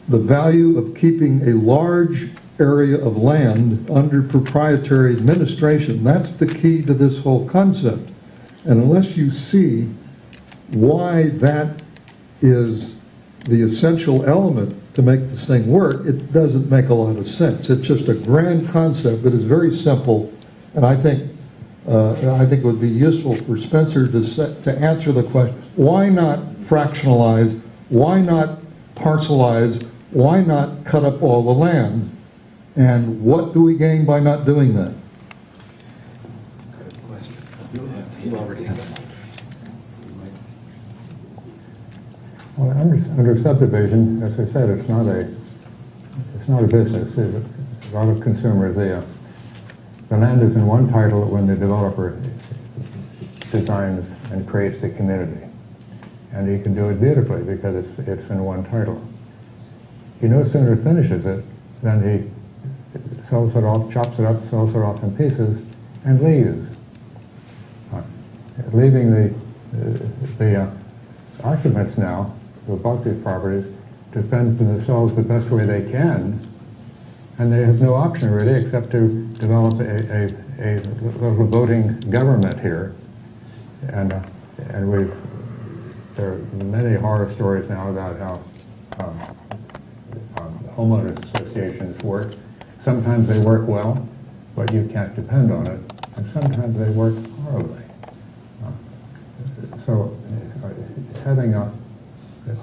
[SPEAKER 3] The value of keeping a large area of land under proprietary administration, that's the key to this whole concept. And unless you see why that is the essential element to make this thing work, it doesn't make a lot of sense. It's just a grand concept, but it's very simple. And I think it would be useful for Spencer to answer the question, why not fractionalize, why not parcelize, why not cut up all the land? And what do we gain by not doing that?
[SPEAKER 10] Good question. You already have it.
[SPEAKER 4] Well, under subdivision, as I said, it's not a business. It's a lot of consumers. The land is in one title when the developer designs and creates the community, and he can do it beautifully because it's in one title. He no sooner finishes it than he sells it off, chops it up, sells it off in pieces,
[SPEAKER 15] and leave, leaving the occupants now of both these properties to fend for themselves the best way they can, and they have no option really except to develop a little voting government here. And there are many horror stories now about how homeowners associations work. Sometimes they work well, but you can't depend on it, and sometimes they work horribly. So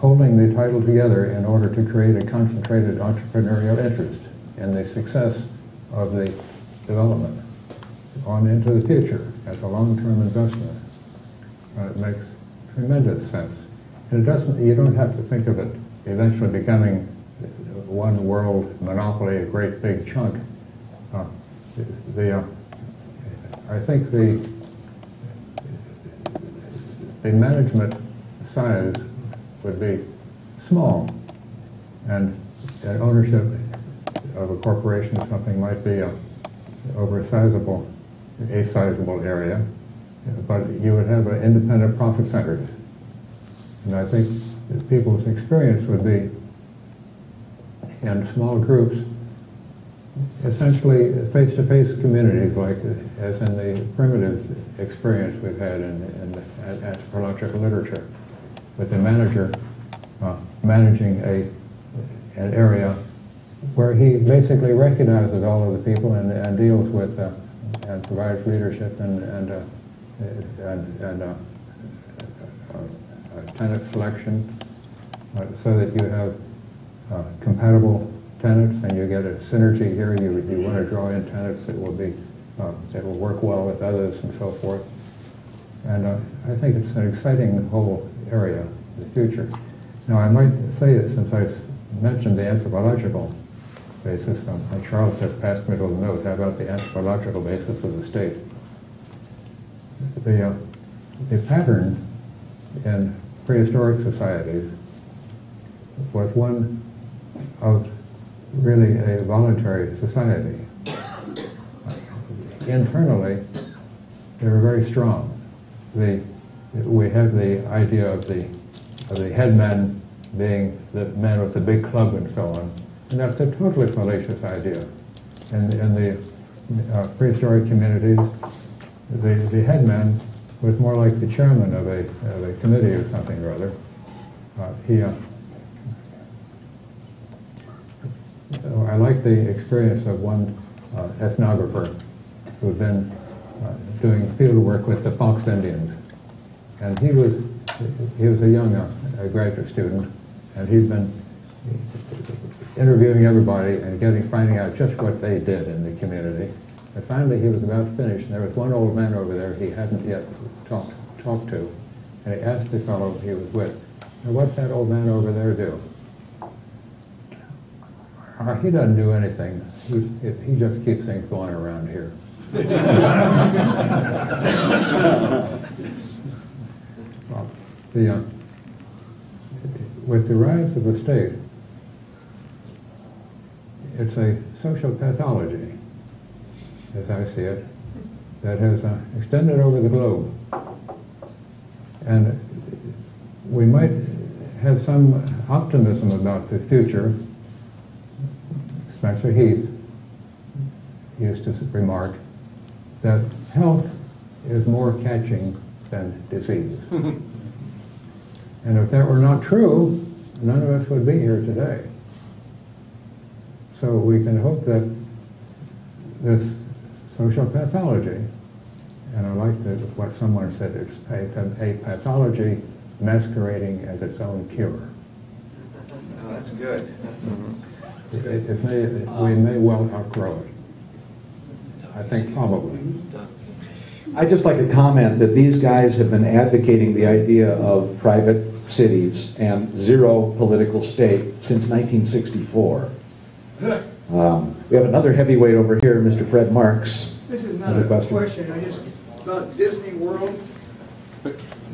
[SPEAKER 15] holding the title together in order to create a concentrated entrepreneurial interest in the success of the development on into the future as a long-term investment makes tremendous sense. And you don't have to think of it eventually becoming one world monopoly, a great big chunk. I think the management size would be small, and ownership of a corporation or something might be over a sizable area, but you would have independent profit centers. And I think that people's experience would be in small groups, essentially face-to-face communities, like as in the primitive experience we've had in anthropological literature, with the manager managing an area where he basically recognizes all of the people and deals with and provides leadership and tenant selection, so that you have compatible tenants and you get a synergy here. You want to draw in tenants that will work well with others and so forth. And I think it's an exciting whole area in the future. Now, I might say that since I mentioned the anthropological basis, and Charles just passed me a little note. How about the anthropological basis of the state? The pattern in prehistoric societies was one of really a voluntary society. Internally, they were very strong. We have the idea of the headman being the man with the big club and so on, and that's a totally fallacious idea. In the prehistoric communities, the headman was more like the chairman of a committee or something or other. I like the experience of one ethnographer who'd been doing field work with the Fox Indians, and he was a young graduate student, and he'd been interviewing everybody and finding out just what they did in the community. And finally, he was about to finish, and there was one old man over there he hadn't yet talked to, and he asked the fellow he was with, "Now, what's that old man over there do?" "He doesn't do anything. He just keeps things going around here." Well, with the rise of the state, it's a social pathology, as I see it, that has extended over the globe. And we might have some optimism about the future. Spencer Heath used to remark that health is more catching than disease. And if that were not true, none of us would be here today. So we can hope that this social pathology, and I like what someone said, it's a pathology masquerading as its own cure.
[SPEAKER 1] Oh, that's good.
[SPEAKER 15] We may well outgrow it. I think probably.
[SPEAKER 10] I'd just like to comment that these guys have been advocating the idea of private cities and zero political state since 1964. We have another heavyweight over here, Mr. Fred Marks.
[SPEAKER 16] This is not a question. I just thought Disney World.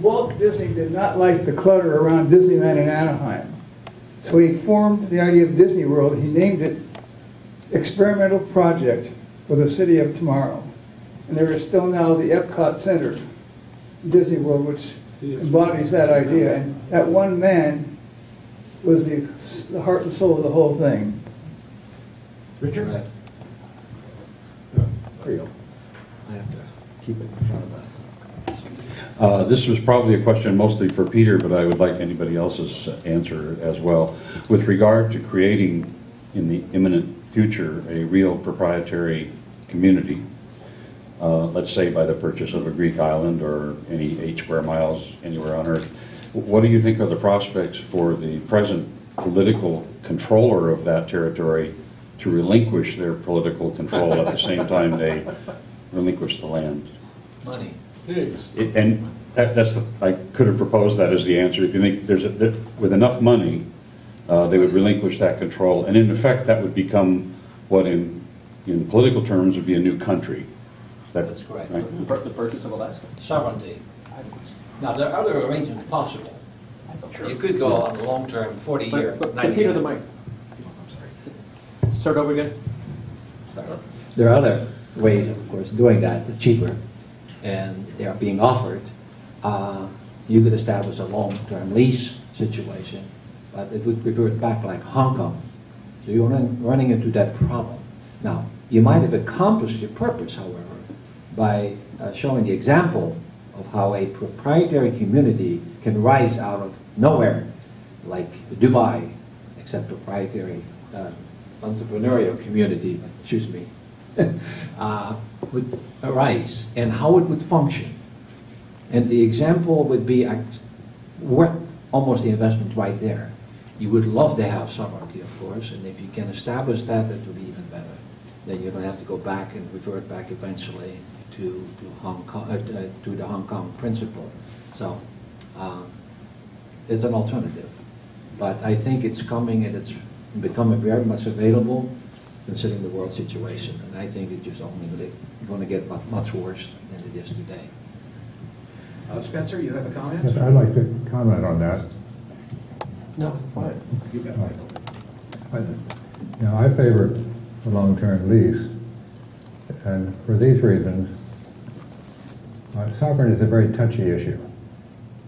[SPEAKER 16] Walt Disney did not like the clutter around Disneyland in Anaheim. So he formed the idea of Disney World. He named it Experimental Project for the City of Tomorrow. And there is still now the Epcot Center, Disney World, which embodies that idea. And that one man was the heart and soul of the whole thing.
[SPEAKER 14] Richard? Right. There you go. I have to keep it in front of that.
[SPEAKER 17] This was probably a question mostly for Peter, but I would like anybody else's answer as well. With regard to creating in the imminent future a real proprietary community, let's say by the purchase of a Greek island or any 8 square miles anywhere on Earth, what do you think are the prospects for the present political controller of that territory to relinquish their political control at the same time they relinquish the land?
[SPEAKER 14] Money.
[SPEAKER 17] And I could have proposed that as the answer. If you think with enough money, they would relinquish that control, and in effect, that would become what, in political terms, would be a new country.
[SPEAKER 14] That's correct.
[SPEAKER 17] Right?
[SPEAKER 7] The purchase of Alaska.
[SPEAKER 14] Sovereignty. Now, there are other arrangements possible. You could go on a long-term, 40-year.
[SPEAKER 7] But Peter, the mic. I'm sorry. Start over again. Sorry.
[SPEAKER 14] There are other ways, of course, doing that, cheaper, and they are being offered. You could establish a long-term lease situation, but it would revert back like Hong Kong. So you're running into that problem. Now, you might have accomplished your purpose, however, by showing the example of how a proprietary community can rise out of nowhere, like Dubai, except proprietary entrepreneurial community, excuse me, would arise, and how it would function. And the example would be worth almost the investment right there. You would love to have sovereignty, of course, and if you can establish that, that would be even better. Then you don't have to go back and revert back eventually to Hong Kong, to the Hong Kong principle. So it's an alternative, but I think it's coming, and it's becoming very much available, considering the world situation. And I think it's just only going to get much worse than it is today.
[SPEAKER 10] Spencer, you have a comment?
[SPEAKER 15] Yes, I'd like to comment on that.
[SPEAKER 10] No, go ahead. You got
[SPEAKER 15] Now, I favor a long-term lease, and for these reasons, sovereignty is a very touchy issue.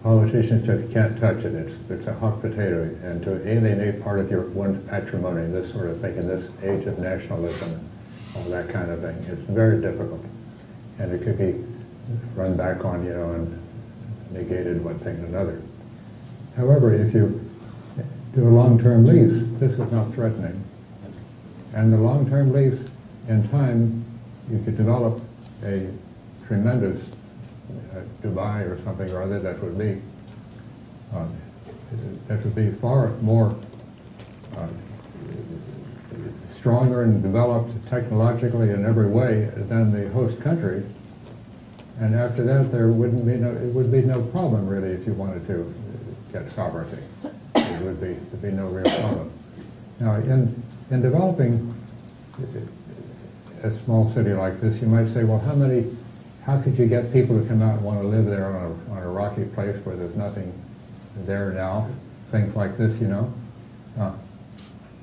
[SPEAKER 15] Politicians just can't touch it. It's a hot potato, and to alienate part of one's patrimony, this sort of thing, in this age of nationalism, all that kind of thing, it's very difficult, and it could be run back on, and negated one thing and another. However, if you do a long-term lease, this is not threatening. And the long-term lease, in time, you could develop a tremendous Dubai or something or other that would be far more stronger and developed technologically in every way than the host country. And after that, it would be no problem really if you wanted to get sovereignty. There'd be no real problem. Now, in developing a small city like this, you might say, well, how could you get people to come out and want to live there on a rocky place where there's nothing there now? Things like this,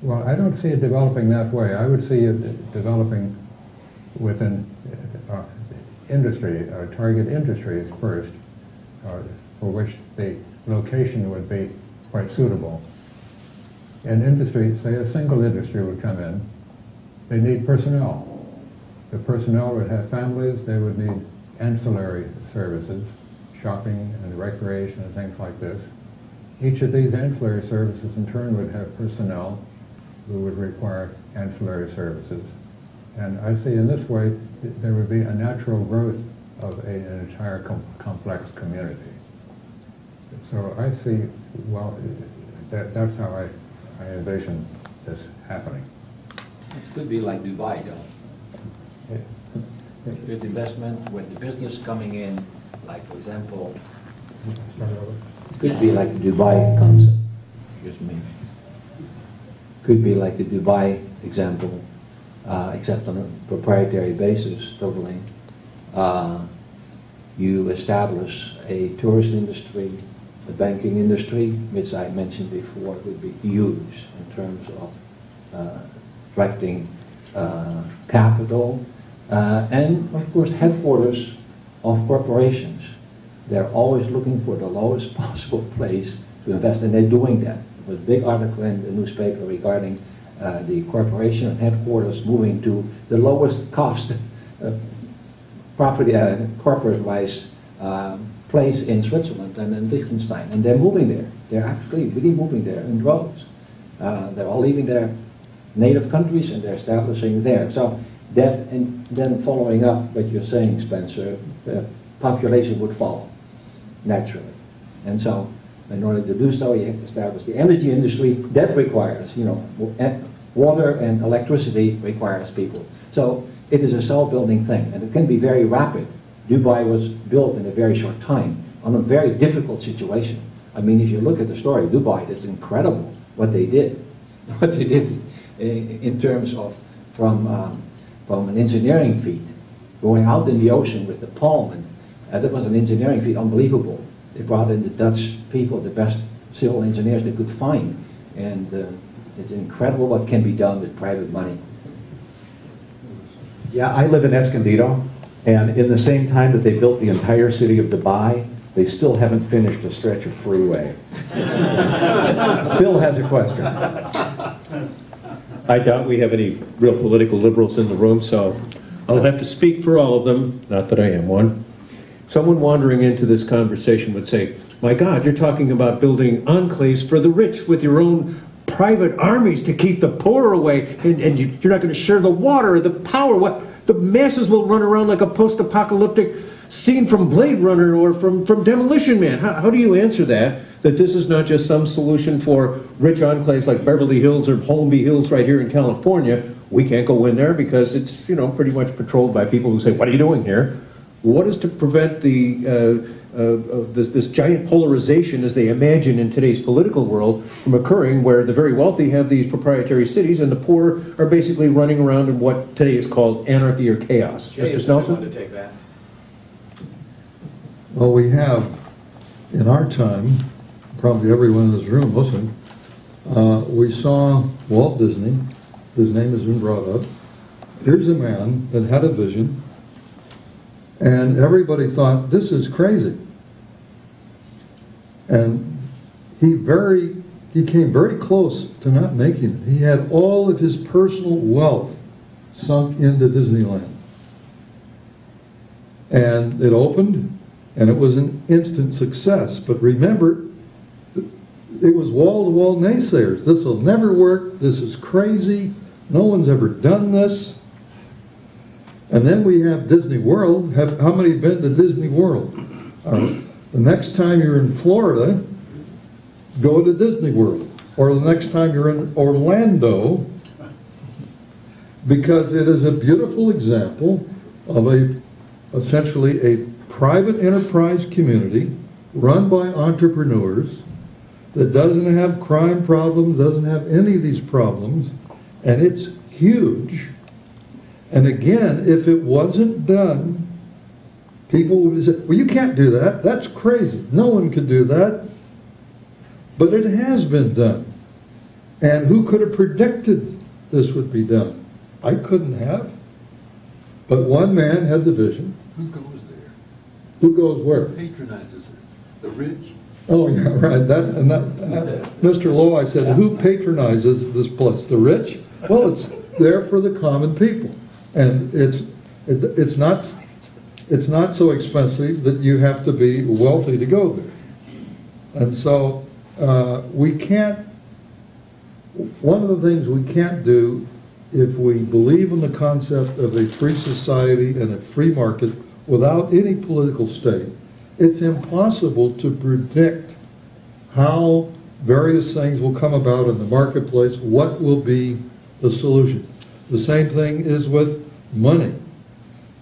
[SPEAKER 15] well, I don't see it developing that way. I would see it developing within industry, target industries first, for which the location would be quite suitable. An industry, say a single industry would come in, they need personnel. The personnel would have families, they would need ancillary services, shopping and recreation and things like this. Each of these ancillary services in turn would have personnel who would require ancillary services. And I see in this way there would be a natural growth of an entire complex community. So I see, well, that's how I envision this happening.
[SPEAKER 14] It could be like Dubai, though. With investment, with the business coming in, like, for example, it could be like the Dubai concept. Excuse me. Could be like the Dubai example, except on a proprietary basis, totally. You establish a tourist industry, a banking industry, which I mentioned before, would be huge in terms of attracting capital, And of course headquarters of corporations. They're always looking for the lowest possible place to invest, and they're doing that. There was a big article in the newspaper regarding the corporation and headquarters moving to the lowest cost property, corporate-wise place in Switzerland and in Liechtenstein, and they're moving there. They're actually really moving there in droves. They're all leaving their native countries and they're establishing there. So that, and then following up what you're saying, Spencer, the population would follow naturally. And so in order to do so, you have to establish the energy industry. That requires, you know, water and electricity requires people. So it is a self-building thing, and it can be very rapid. Dubai was built in a very short time on a very difficult situation. I mean, if you look at the story of Dubai, it's incredible what they did. What they did in terms of from an engineering feat, going out in the ocean with the palm, and that was an engineering feat unbelievable. They brought in the Dutch people, the best civil engineers they could find, and it's incredible what can be done with private money.
[SPEAKER 10] Yeah, I live in Escondido, and in the same time that they built the entire city of Dubai, they still haven't finished a stretch of freeway. Bill has a question.
[SPEAKER 7] I doubt we have any real political liberals in the room, so I'll have to speak for all of them, not that I am one. Someone wandering into this conversation would say, my God, you're talking about building enclaves for the rich with your own private armies to keep the poor away, and you're not going to share the water or the power. What, the masses will run around like a post-apocalyptic scene from Blade Runner or from Demolition Man. How do you answer that this is not just some solution for rich enclaves like Beverly Hills or Holmby Hills right here in California? We can't go in there because it's, you know, pretty much patrolled by people who say, what are you doing here? What is to prevent the this giant polarization as they imagine in today's political world from occurring, where the very wealthy have these proprietary cities and the poor are basically running around in what today is called anarchy or chaos?
[SPEAKER 9] Jay
[SPEAKER 7] Mr. Snelson?
[SPEAKER 9] to take that.
[SPEAKER 3] Well, we have, in our time, probably everyone in this room listening, we saw Walt Disney. His name has been brought up. Here's a man that had a vision, and everybody thought, this is crazy. And he came very close to not making it. He had all of his personal wealth sunk into Disneyland. And it opened, and it was an instant success. But remember, it was wall-to-wall naysayers. This will never work. This is crazy. No one's ever done this. And then we have Disney World. How many have been to Disney World? The next time you're in Florida, go to Disney World. Or the next time you're in Orlando, because it is a beautiful example of essentially a private enterprise community run by entrepreneurs that doesn't have crime problems, doesn't have any of these problems, and it's huge. And again, if it wasn't done, people would say, well, you can't do that. That's crazy. No one could do that. But it has been done. And who could have predicted this would be done? I couldn't have. But one man had the vision.
[SPEAKER 2] Who goes there?
[SPEAKER 3] Who goes where?
[SPEAKER 2] Patronizes it. The rich?
[SPEAKER 3] Oh, yeah, right. Mr. Lowi said, who patronizes this place? The rich? Well, it's there for the common people. And it's not so expensive that you have to be wealthy to go there. And so we can't, one of the things we can't do if we believe in the concept of a free society and a free market without any political state, it's impossible to predict how various things will come about in the marketplace, what will be the solution. The same thing is with money.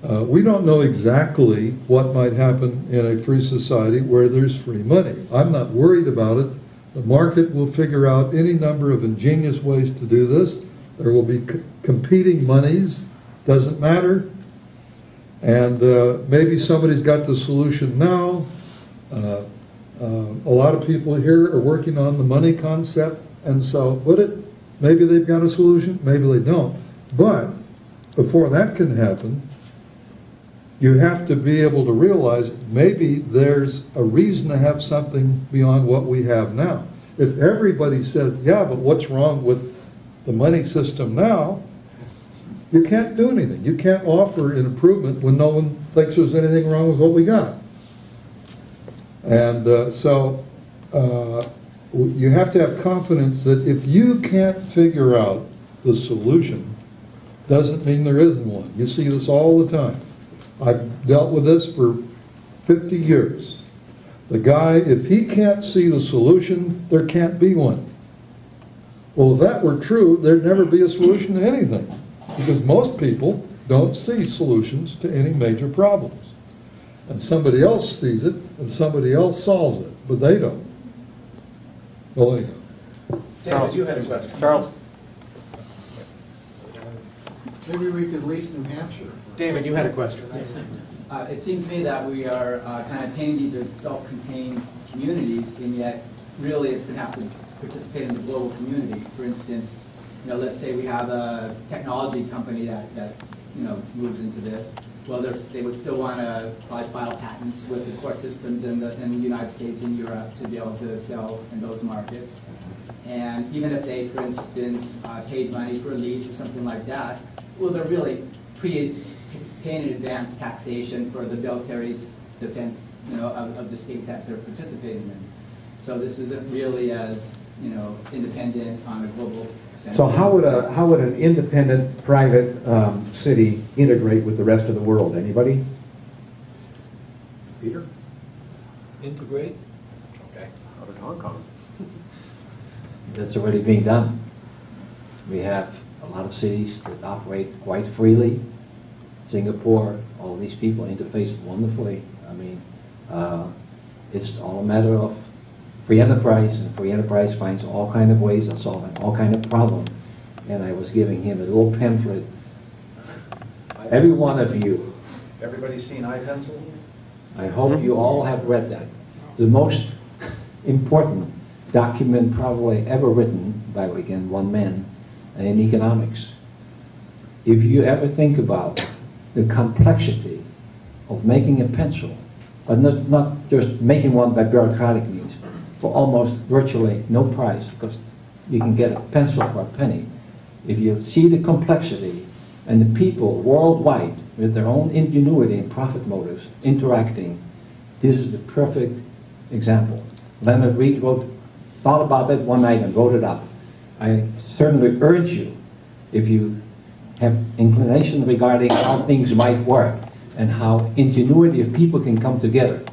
[SPEAKER 3] We don't know exactly what might happen in a free society where there's free money. I'm not worried about it. The market will figure out any number of ingenious ways to do this. There will be competing monies, doesn't matter. And maybe somebody's got the solution now. A lot of people here are working on the money concept, and so maybe they've got a solution, maybe they don't. But before that can happen, you have to be able to realize maybe there's a reason to have something beyond what we have now. If everybody says, yeah, but what's wrong with the money system now, you can't do anything. You can't offer an improvement when no one thinks there's anything wrong with what we got. And you have to have confidence that if you can't figure out the solution, doesn't mean there isn't one. You see this all the time. I've dealt with this for 50 years. The guy, if he can't see the solution, there can't be one. Well, if that were true, there'd never be a solution to anything, because most people don't see solutions to any major problems. And somebody else sees it, and somebody else solves it, but they don't. Well, anyhow.
[SPEAKER 18] David, you had a question.
[SPEAKER 1] Charles?
[SPEAKER 18] Maybe we could lease New Hampshire.
[SPEAKER 1] David, you had a question.
[SPEAKER 19] It seems to me that we are kind of painting these as self-contained communities, and yet really it's going to have to participate in the global community. For instance, let's say we have a technology company that moves into this. Well, they would still want to probably file patents with the court systems in the United States and Europe to be able to sell in those markets. And even if they, for instance, paid money for a lease or something like that, well, they're really paying in advance taxation for the military's defense, of the state that they're participating in. So this isn't really as, independent on a global sense.
[SPEAKER 10] So how would an independent private city integrate with the rest of the world? Anybody?
[SPEAKER 1] Peter?
[SPEAKER 14] Integrate?
[SPEAKER 1] Okay. How did Hong Kong?
[SPEAKER 14] That's already being done. We have a lot of cities that operate quite freely. Singapore, all these people interface wonderfully. I mean, it's all a matter of free enterprise, and free enterprise finds all kind of ways of solving all kind of problems. And I was giving him a little pamphlet. Every one of you.
[SPEAKER 1] Everybody's seen iPencil?
[SPEAKER 14] I hope you all have read that. The most important document probably ever written by, again, one man in economics. If you ever think about the complexity of making a pencil, but not just making one by bureaucratic means, for almost virtually no price, because you can get a pencil for a penny. If you see the complexity and the people worldwide with their own ingenuity and profit motives interacting, this is the perfect example. Leonard Reed thought about it one night and wrote it up. I certainly urge you, if you have inclination regarding how things might work and how ingenuity of people can come together,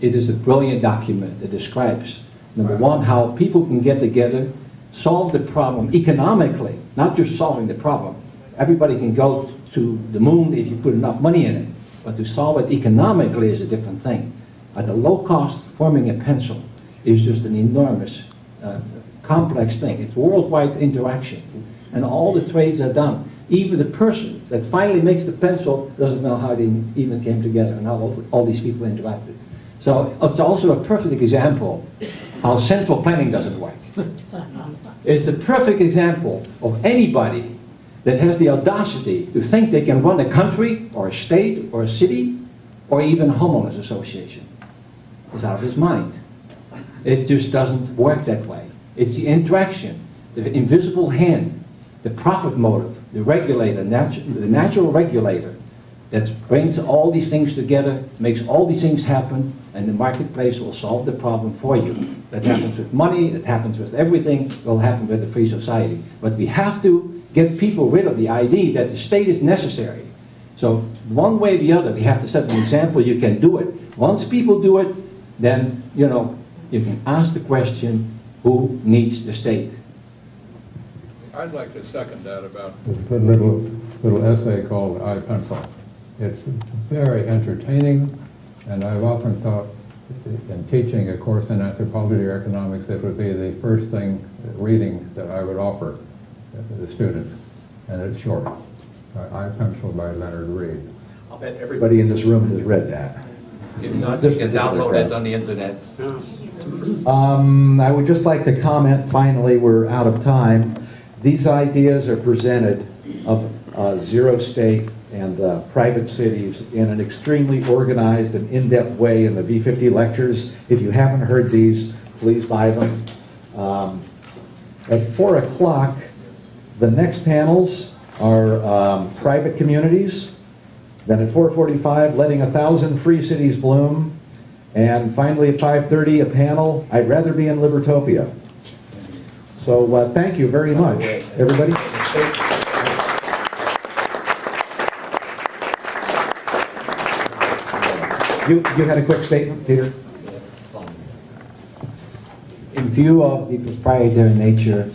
[SPEAKER 14] it is a brilliant document that describes, number one, how people can get together, solve the problem economically, not just solving the problem. Everybody can go to the moon if you put enough money in it, but to solve it economically is a different thing. At the low cost, forming a pencil is just an enormous, complex thing. It's worldwide interaction, and all the trades are done. Even the person that finally makes the pencil doesn't know how they even came together and how all these people interacted. So it's also a perfect example how central planning doesn't work. It's a perfect example of anybody that has the audacity to think they can run a country or a state or a city or even a homeowners association. It's out of his mind. It just doesn't work that way. It's the interaction, the invisible hand, the profit motive, the regulator, the natural regulator that brings all these things together, makes all these things happen, and the marketplace will solve the problem for you. That happens with money, that happens with everything, it will happen with a free society. But we have to get people rid of the idea that the state is necessary. So one way or the other, we have to set an example, you can do it. Once people do it, then, you can ask the question, who needs the state?
[SPEAKER 3] I'd like to second that about...
[SPEAKER 15] There's a little essay called iPencil. It's very entertaining, and I've often thought in teaching a course in anthropology or economics, it would be the first reading that I would offer the student, and it's short. iPencil by Leonard Reed.
[SPEAKER 10] I'll bet everybody in this room has read that.
[SPEAKER 14] If not, you can download it on the internet.
[SPEAKER 10] I would just like to comment, finally, we're out of time. These ideas are presented of zero state and private cities in an extremely organized and in-depth way in the V50 lectures. If you haven't heard these, please buy them. At 4 o'clock, the next panels are private communities. Then at 4:45, letting 1,000 free cities bloom. And finally at 5:30, a panel, I'd rather be in Libertopia. So thank you very much, everybody. You had a quick statement, Peter?
[SPEAKER 20] In view of the proprietary nature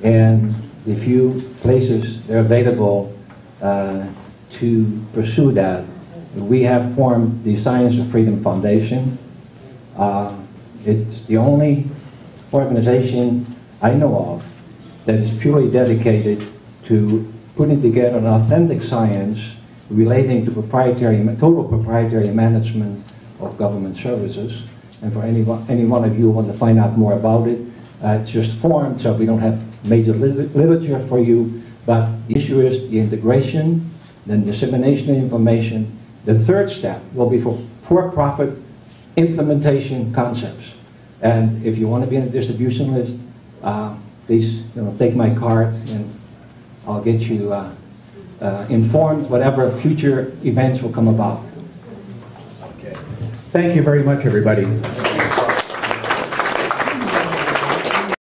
[SPEAKER 20] and the few places that are available to pursue that, we have formed the Science of Freedom Foundation. It's the only organization I know of that is purely dedicated to putting together an authentic science relating to total proprietary management of government services. And for any one of you who want to find out more about it, it's just formed, so we don't have major literature for you. But the issue is the integration, then dissemination of information. The third step will be for-profit implementation concepts. And if you want to be on the distribution list, please take my card and I'll get you informed whatever future events will come about.
[SPEAKER 10] Thank you very much, everybody.